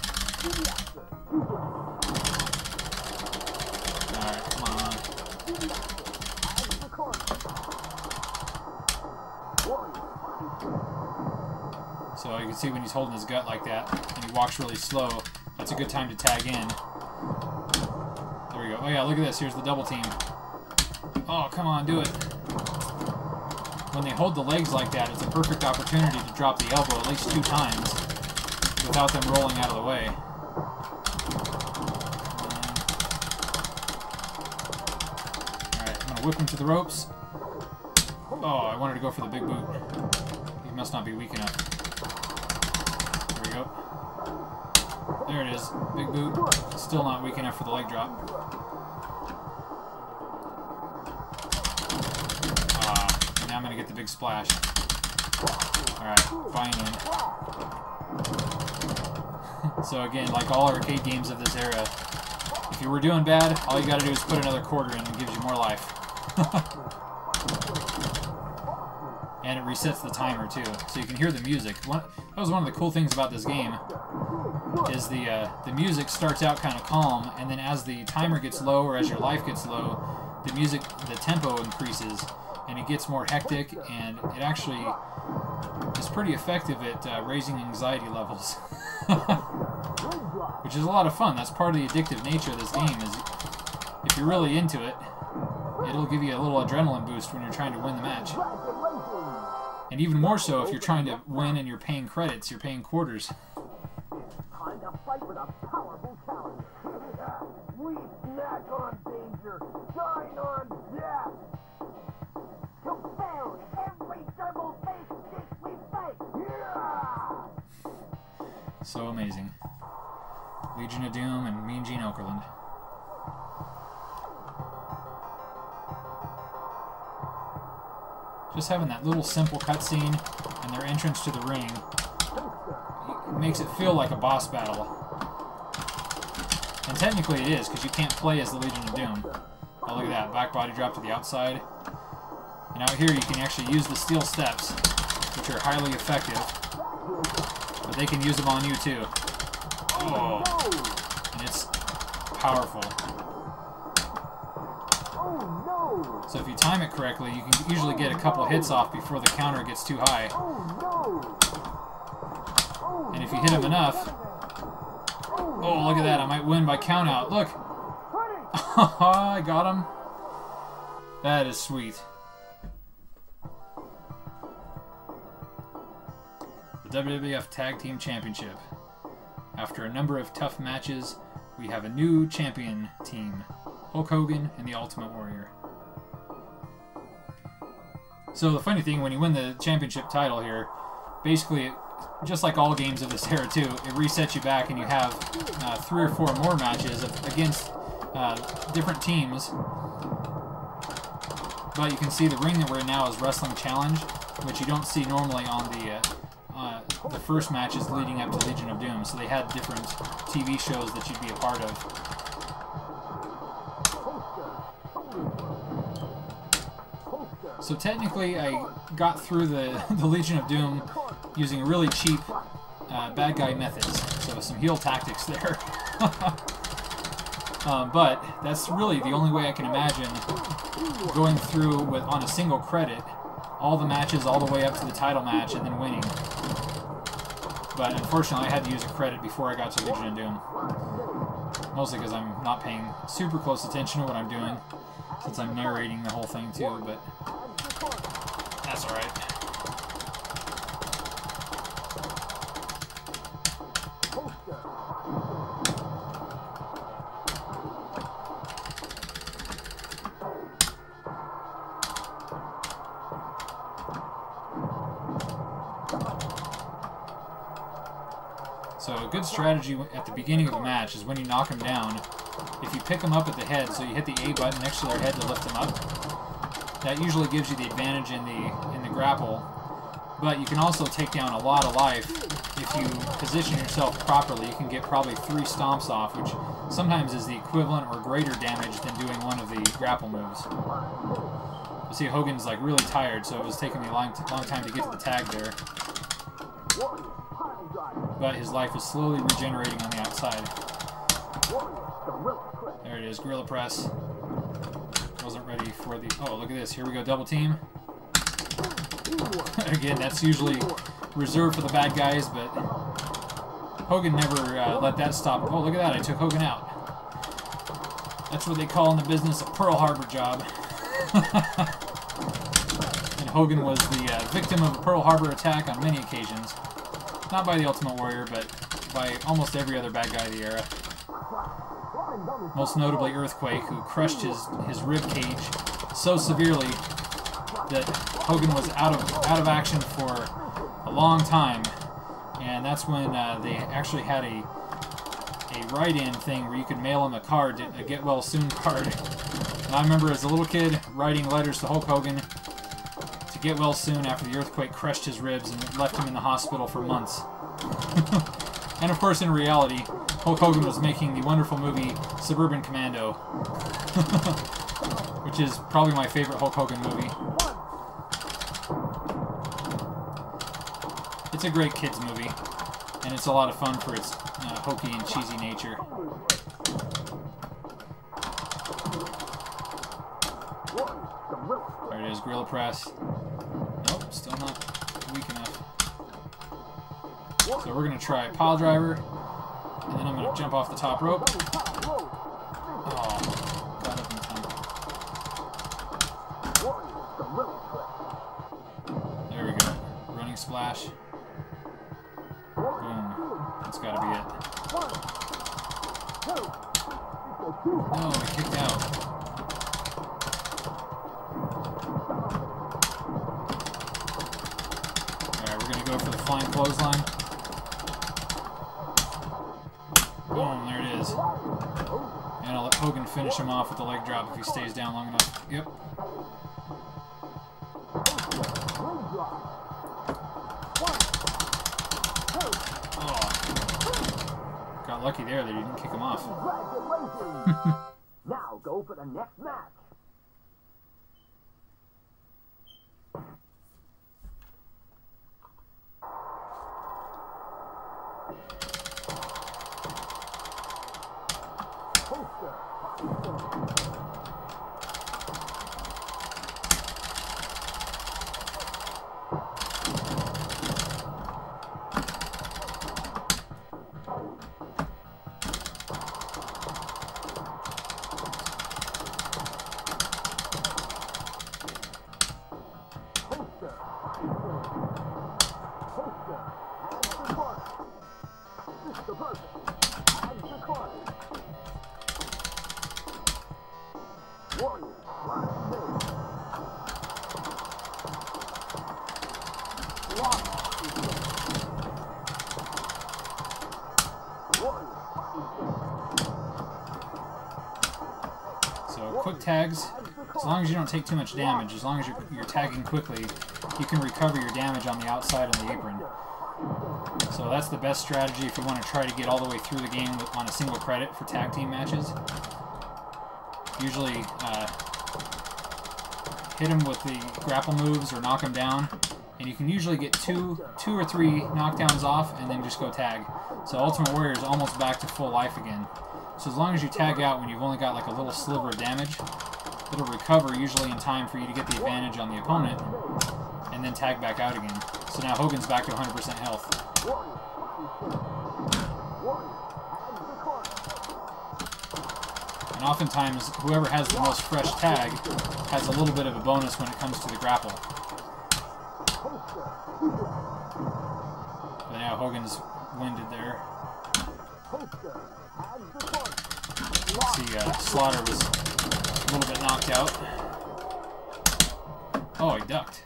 Alright, come on. So you can see when he's holding his gut like that, and he walks really slow, that's a good time to tag in. There we go. Oh yeah, look at this. Here's the double team. Oh, come on, do it. when they hold the legs like that, it's a perfect opportunity to drop the elbow at least 2 times without them rolling out of the way. Alright, I'm going to whip him to the ropes. Oh, I wanted to go for the big boot. He must not be weak enough. There we go. There it is. Big boot. Still not weak enough for the leg drop. And now I'm going to get the big splash. Alright, fine in. So again, like all arcade games of this era, if you were doing bad, all you got to do is put another quarter in and it gives you more life. And it resets the timer too, so you can hear the music. That was one of the cool things about this game, is the music starts out kind of calm, and then as the timer gets low or as your life gets low, the tempo increases, and it gets more hectic, and it actually is pretty effective at raising anxiety levels. Which is a lot of fun. That's part of the addictive nature of this game, is if you're really into it, it'll give you a little adrenaline boost when you're trying to win the match. And even more so if you're trying to win and you're paying credits, you're paying quarters. Time to fight with a powerful challenge. We snack on danger, dine on death. Confound every double-faced dick we fight. Yeah! So amazing. Legion of Doom and Mean Gene Okerlund. Just having that little simple cutscene and their entrance to the ring makes it feel like a boss battle. And technically it is, because you can't play as the Legion of Doom. Oh, look at that. Back body drop to the outside. And out here you can actually use the steel steps, which are highly effective. But they can use them on you too. Oh. And it's powerful. So if you time it correctly, you can usually get a couple hits off before the counter gets too high. And if you hit him enough... Oh, look at that. I might win by count out. Look! I got him. That is sweet. The WWF Tag Team Championship. After a number of tough matches, we have a new champion team. Hulk Hogan and the Ultimate Warrior. So the funny thing, when you win the championship title here, basically, just like all games of this era too, it resets you back and you have 3 or 4 more matches against different teams. But you can see the ring that we're in now is Wrestling Challenge, which you don't see normally on the first matches leading up to Legion of Doom. So they had different TV shows that you'd be a part of. So technically, I got through the Legion of Doom using really cheap bad guy methods. So some heel tactics there. But that's really the only way I can imagine going through on a single credit all the matches all the way up to the title match and then winning. But unfortunately, I had to use a credit before I got to Legion of Doom. Mostly because I'm not paying super close attention to what I'm doing, since I'm narrating the whole thing too, but that's alright. So a good strategy at the beginning of a match is when you knock them down, if you pick them up at the head, so you hit the A button next to their head to lift them up, that usually gives you the advantage in the grapple. But you can also take down a lot of life if you position yourself properly. You can get probably 3 stomps off, which sometimes is the equivalent or greater damage than doing one of the grapple moves. You see, Hogan's like really tired, so it was taking me a long time to get to the tag there. But his life is slowly regenerating on the outside. There it is, Gorilla Press. Wasn't ready for the... Oh, look at this. Here we go, double team. Again, that's usually reserved for the bad guys, but Hogan never let that stop. Oh, look at that. I took Hogan out. That's what they call in the business a Pearl Harbor job. And Hogan was the victim of a Pearl Harbor attack on many occasions. Not by the Ultimate Warrior, but by almost every other bad guy of the era. Most notably Earthquake, who crushed his rib cage so severely that Hogan was out of action for a long time. And that's when they actually had a write-in thing where you could mail him a card, a get well soon card. And I remember as a little kid writing letters to Hulk Hogan to get well soon after the earthquake crushed his ribs and left him in the hospital for months. And of course, in reality, Hulk Hogan was making the wonderful movie Suburban Commando, which is probably my favorite Hulk Hogan movie. It's a great kids movie, and it's a lot of fun for its hokey and cheesy nature. There it is, Gorilla Press. Nope, still not weak enough. So we're going to try Pile Driver, and then I'm going to jump off the top rope. Oh, got up in time. There we go. Running splash. Boom. That's got to be it. No, I kicked out. Alright, we're going to go for the flying clothesline. Boom, there it is. And I'll let Hogan finish him off with the leg drop if he stays down long enough. Yep. Oh. Got lucky there that he didn't kick him off. Now go for the next match. Quick tags, as long as you don't take too much damage, as long as you're tagging quickly, you can recover your damage on the outside of the apron. So that's the best strategy if you want to try to get all the way through the game on a single credit for tag team matches. Usually hit them with the grapple moves or knock them down, and you can usually get two or three knockdowns off and then just go tag. So Ultimate Warrior is almost back to full life again. So as long as you tag out when you've only got like a little sliver of damage, it'll recover usually in time for you to get the advantage on the opponent, and then tag back out again. So now Hogan's back to 100% health. And oftentimes, whoever has the most fresh tag has a little bit of a bonus when it comes to the grapple. But now Hogan's winded there. See, Slaughter was a little bit knocked out. Oh, he ducked.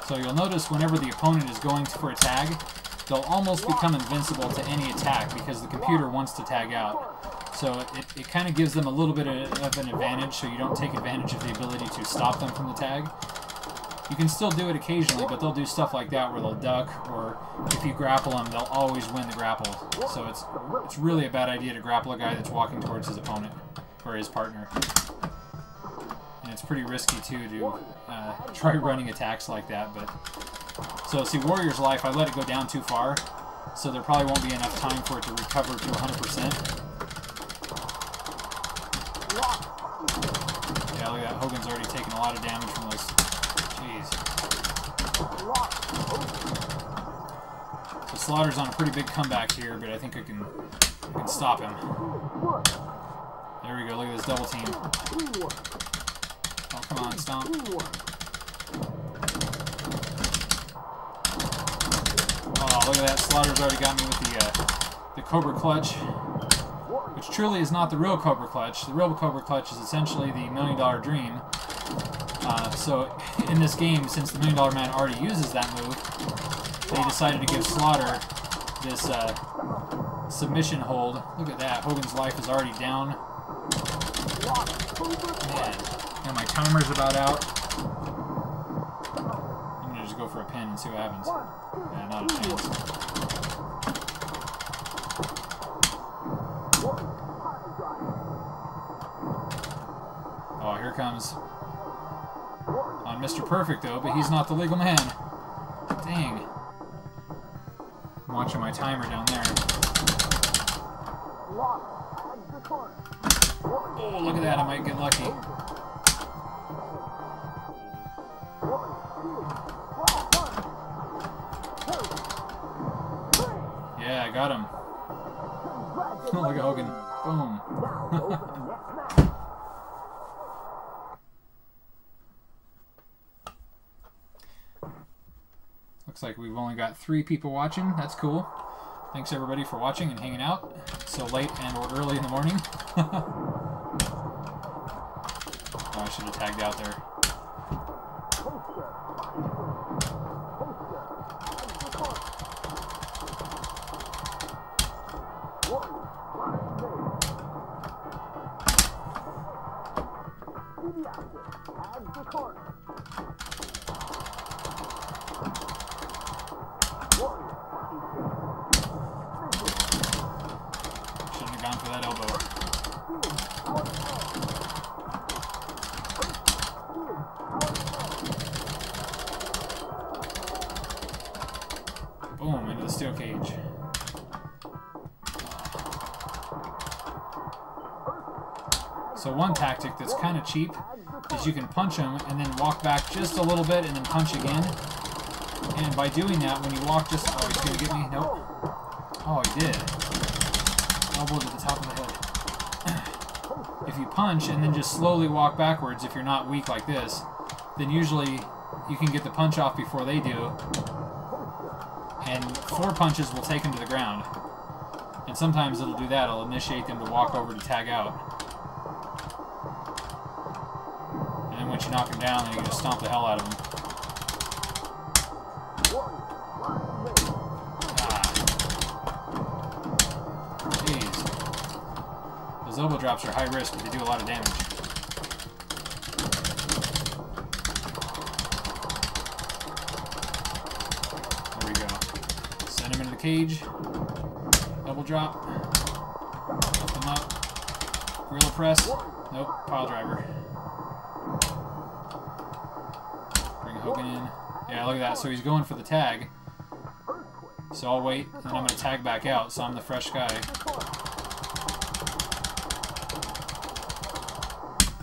So you'll notice whenever the opponent is going for a tag, they'll almost become invincible to any attack because the computer wants to tag out. So it kind of gives them a little bit of an advantage, so you don't take advantage of the ability to stop them from the tag. You can still do it occasionally, but they'll do stuff like that where they'll duck, or if you grapple them, they'll always win the grapple. So it's really a bad idea to grapple a guy that's walking towards his opponent, or his partner. And it's pretty risky, too, to try running attacks like that. But so, see, Warrior's Life, I let it go down too far, so there probably won't be enough time for it to recover to 100%. Yeah, look at that. Hogan's already taken a lot of damage from those. Jeez. So Slaughter's on a pretty big comeback here, but I think I can stop him. There we go, look at this double team. Oh, come on, stomp. Oh, look at that. Slaughter's already got me with the Cobra Clutch, which truly is not the real Cobra Clutch. The real Cobra Clutch is essentially the $1 Million Dream. So in this game, since the $1 Million Man already uses that move, they decided to give Slaughter this submission hold. Look at that. Hogan's life is already down. Man. And my timer's about out. I'm going to just go for a pin and see what happens. Yeah, not a chance. Oh, here comes on Mr. Perfect, though, but he's not the legal man. Dang. I'm watching my timer down there. Oh, look at that. I might get lucky. Yeah, I got him. Look at Hogan. Boom. Looks like we've only got 3 people watching. That's cool. Thanks everybody for watching and hanging out so late and or early in the morning. Oh, I should have tagged out there. Shouldn't have gone for that elbow. Boom, into the steel cage. So one tactic that's kind of cheap is you can punch him and then walk back just a little bit and then punch again. And by doing that, when you walk just... Oh, he's going to get me? Nope. Oh, he did. Elbow to the top of the head. If you punch and then just slowly walk backwards, if you're not weak like this, then usually you can get the punch off before they do. And 4 punches will take them to the ground. And sometimes it'll do that. It'll initiate them to walk over to tag out. And then once you knock him down, then you can just stomp the hell out of him. Those elbow drops are high risk, but they do a lot of damage. There we go. Send him into the cage. Elbow drop. Lift him up. Gorilla press. Nope. Pile driver. Bring Hogan in. Yeah, look at that. So he's going for the tag. So I'll wait, and then I'm going to tag back out, so I'm the fresh guy.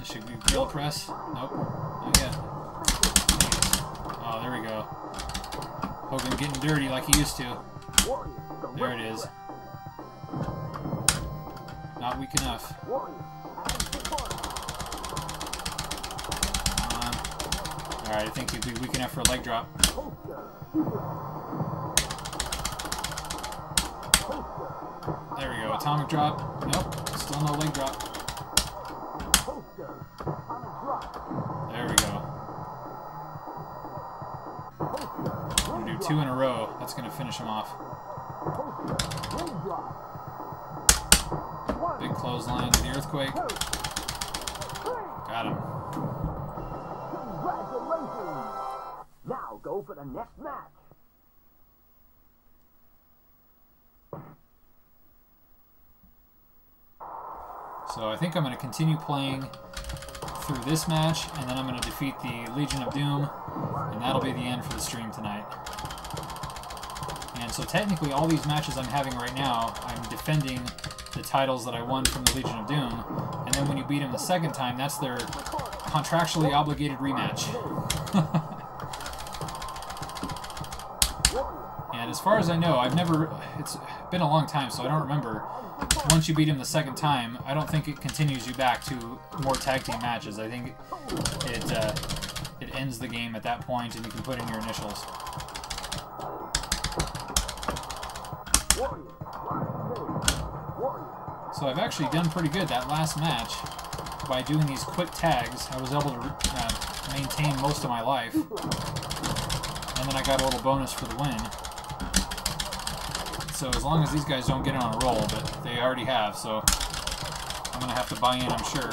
Should we grill press? Nope. Not yet. Oh, there we go. Hogan getting dirty like he used to. There it is. Not weak enough. Come on. Alright, I think he'd be weak enough for a leg drop. There we go. Atomic drop. Nope. Still no leg drop. There we go. I'm going to do 2 in a row. That's going to finish him off. Big clothesline to the earthquake. Got him. Congratulations! Now go for the next match. So I think I'm going to continue playing through this match, and then I'm going to defeat the Legion of Doom, and that'll be the end for the stream tonight. And so technically all these matches I'm having right now, I'm defending the titles that I won from the Legion of Doom, and then when you beat them the second time, that's their contractually obligated rematch. And as far as I know, it's been a long time, so I don't remember, once you beat him the second time, I don't think it continues you back to more tag team matches. I think it ends the game at that point, and you can put in your initials. So I've actually done pretty good that last match. By doing these quick tags, I was able to maintain most of my life. And then I got a little bonus for the win. So as long as these guys don't get on a roll, but they already have, so I'm going to have to buy in, I'm sure.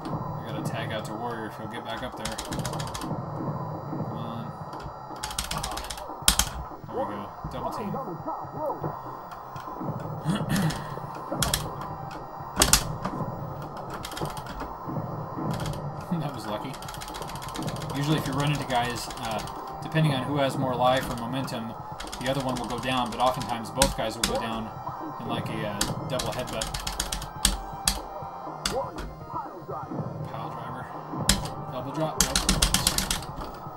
I got to tag out to Warrior if he'll get back up there. Come on. There we go. Double team. That was lucky. Usually if you run into guys, depending on who has more life or momentum, the other one will go down, but oftentimes both guys will go down in like a double headbutt. Pile driver. Elbow drop. Nope.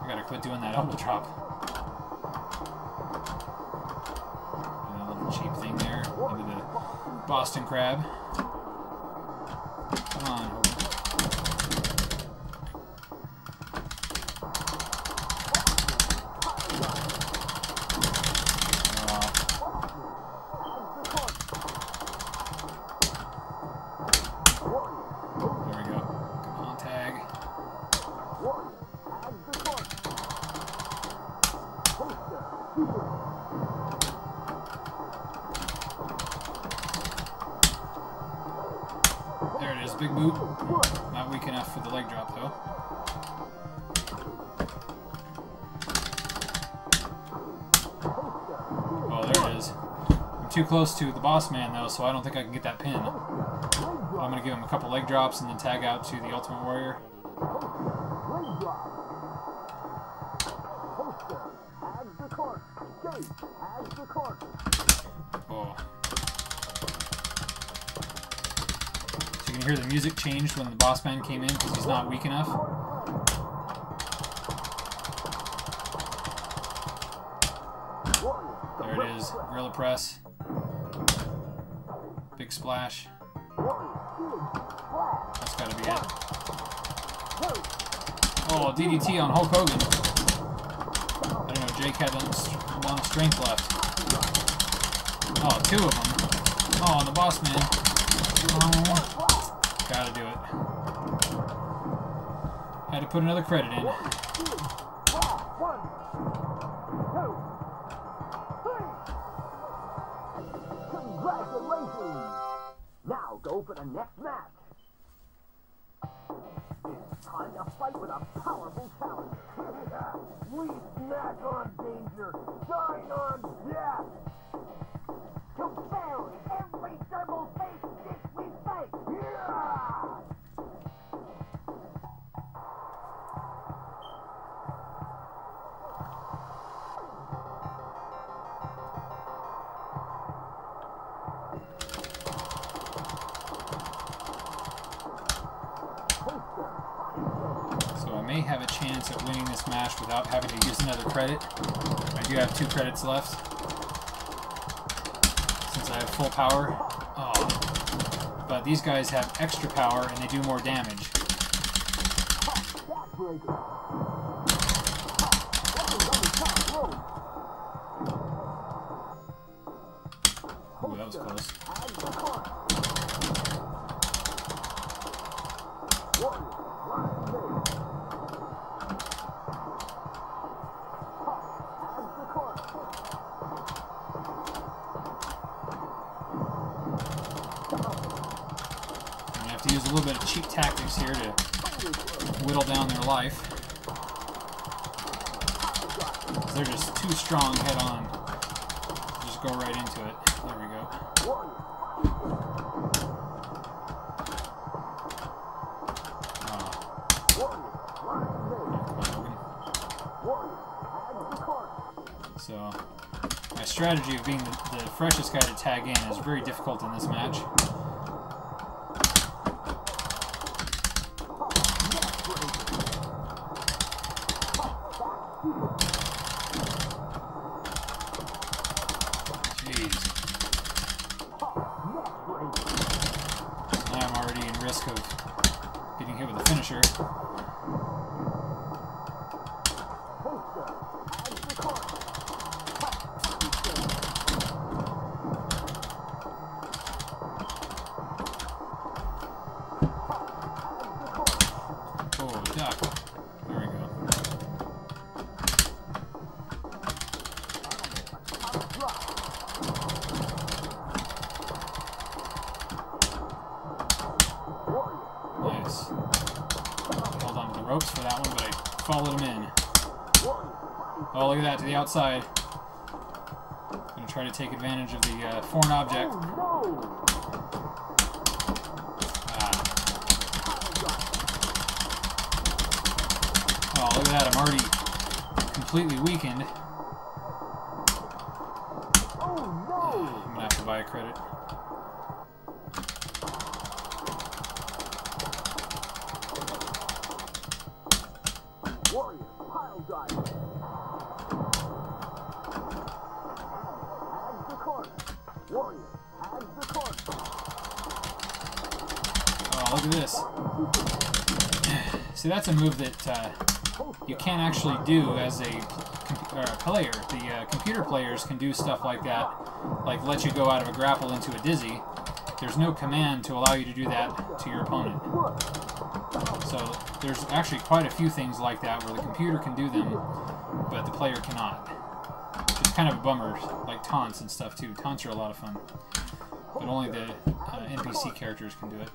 I gotta quit doing that elbow drop. A little cheap thing there. Into the Boston Crab. Come on, Hogan. There it is, big boot. Not weak enough for the leg drop, though. Oh, there it is. I'm too close to the boss man, though, so I don't think I can get that pin. But I'm going to give him a couple leg drops and then tag out to the Ultimate Warrior. Oh. So you can hear the music changed when the boss man came in because he's not weak enough. There it is, Gorilla Press. Big splash. That's gotta be it. Oh, DDT on Hulk Hogan. I don't know, Jake had a lot of strength left. Oh, two of them. Oh, and the boss man. Oh, gotta do it. Had to put another credit in. Congratulations! Now go for the next match. It's time to fight with a powerful challenge. We snack on danger, dine on death. To bury every double-faced dish we face. Yeah! So I may have a chance at winning this match without having to use another credit. I do have 2 credits left. Since I have full power. Oh. But these guys have extra power and they do more damage. Ooh, that was close. To use a little bit of cheap tactics here to whittle down their life. They're just too strong head on. Just go right into it. There we go. So, my strategy of being the freshest guy to tag in is very difficult in this match. Jeez. Now I'm already in risk of getting hit with a finisher. Oh, duck. There we go. Nice. Held on to the ropes for that one, but I followed him in. Oh, look at that, to the outside. Gonna try to take advantage of the foreign object. Ah. Oh, look at that, I'm already completely weakened. I'm gonna have to buy a credit. Warrior, pile driver. Has the corner. Warrior, has the corner. Oh, look at this. See, that's a move that you can't actually do as a player. The computer players can do stuff like that, like let you go out of a grapple into a dizzy. There's no command to allow you to do that to your opponent. So there's actually quite a few things like that where the computer can do them, but the player cannot. It's kind of a bummer, like taunts and stuff too. Taunts are a lot of fun, but only the NPC characters can do it.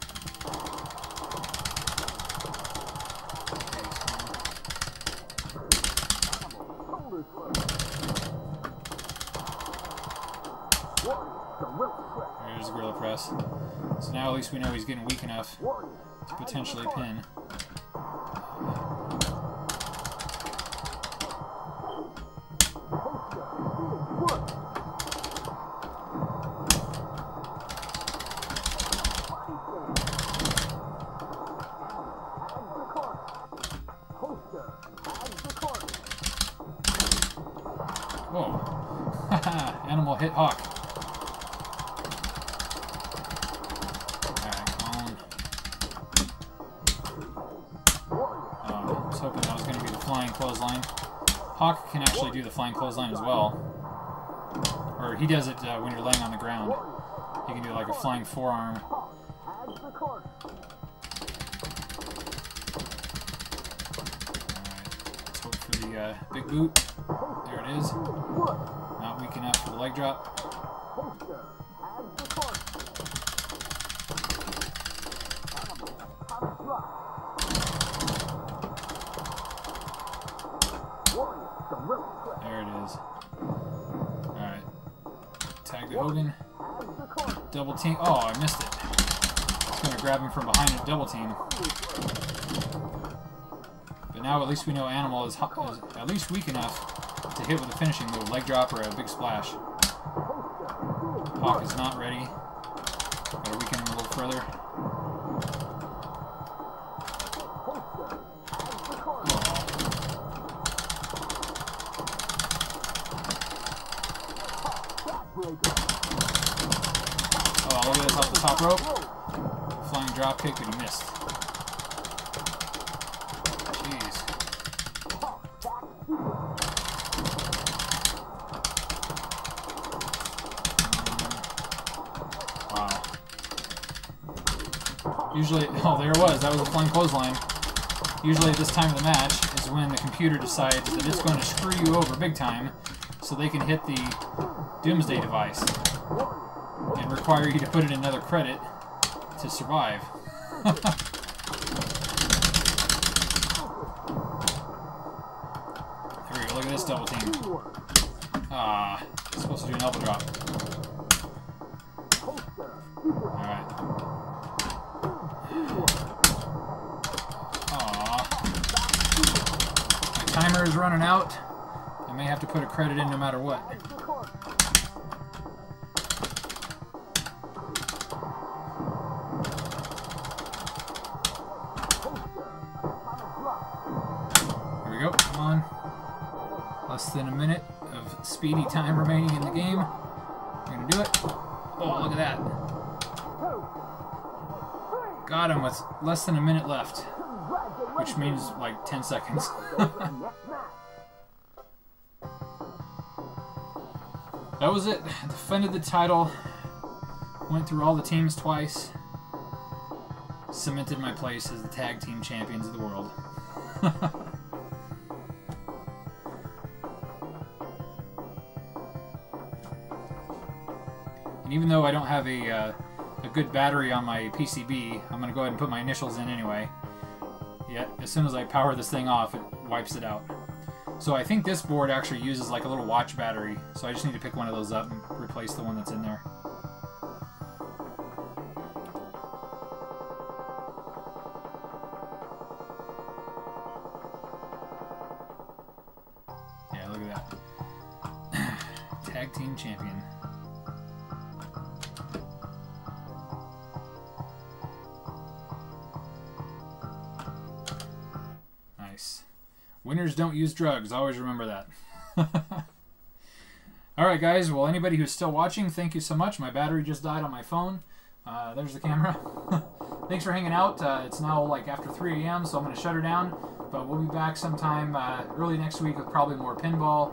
There's the gorilla press. So now at least we know he's getting weak enough to potentially pin. Whoa. Animal hit Hawk. Alright, come on. I was hoping that was going to be the flying clothesline. Hawk can actually do the flying clothesline as well. Or he does it when you're laying on the ground. He can do like a flying forearm. Alright, let's hope for the big boot. There it is. Not weak enough for the leg drop. There it is. Alright. Tag to Hogan. Double team. Oh, I missed it. I was going to grab him from behind and double team. But now at least we know Animal is at least weak enough to hit with a finishing move, leg drop or a big splash. Hawk is not ready. Gotta weaken him a little further. Oh, look at this off the top rope. Flying drop kick, but he missed. Jeez. Wow. Usually, oh, there it was. That was a flying clothesline. Usually at this time of the match is when the computer decides that it's going to screw you over big time so they can hit the Doomsday device and require you to put in another credit to survive. There we go, look at this double team. Ah, it's supposed to do an elbow drop. Alright. Aw. My timer is running out. I may have to put a credit in no matter what. Here we go, come on. Less than a minute of speedy time remaining in the game. We're Gonna do it. Oh, look at that. Got him with less than a minute left, which means like 10 seconds. That was it. Defended the title. Went through all the teams twice. Cemented my place as the tag team champions of the world. And even though I don't have a good battery on my PCB, I'm going to go ahead and put my initials in anyway. Yet, as soon as I power this thing off, it wipes it out. So I think this board actually uses like a little watch battery, so I just need to pick one of those up and replace the one that's in there. Yeah, look at that. Tag team champion. Nice. Winners don't use drugs. Always remember that. Alright guys, well anybody who's still watching, thank you so much. My battery just died on my phone. There's the camera. Thanks for hanging out. It's now like after 3 a.m. so I'm going to shut her down. But we'll be back sometime early next week with probably more pinball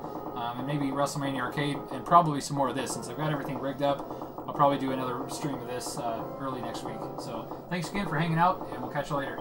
and maybe WrestleMania Arcade and probably some more of this. Since I've got everything rigged up, I'll probably do another stream of this early next week. So thanks again for hanging out and we'll catch you later.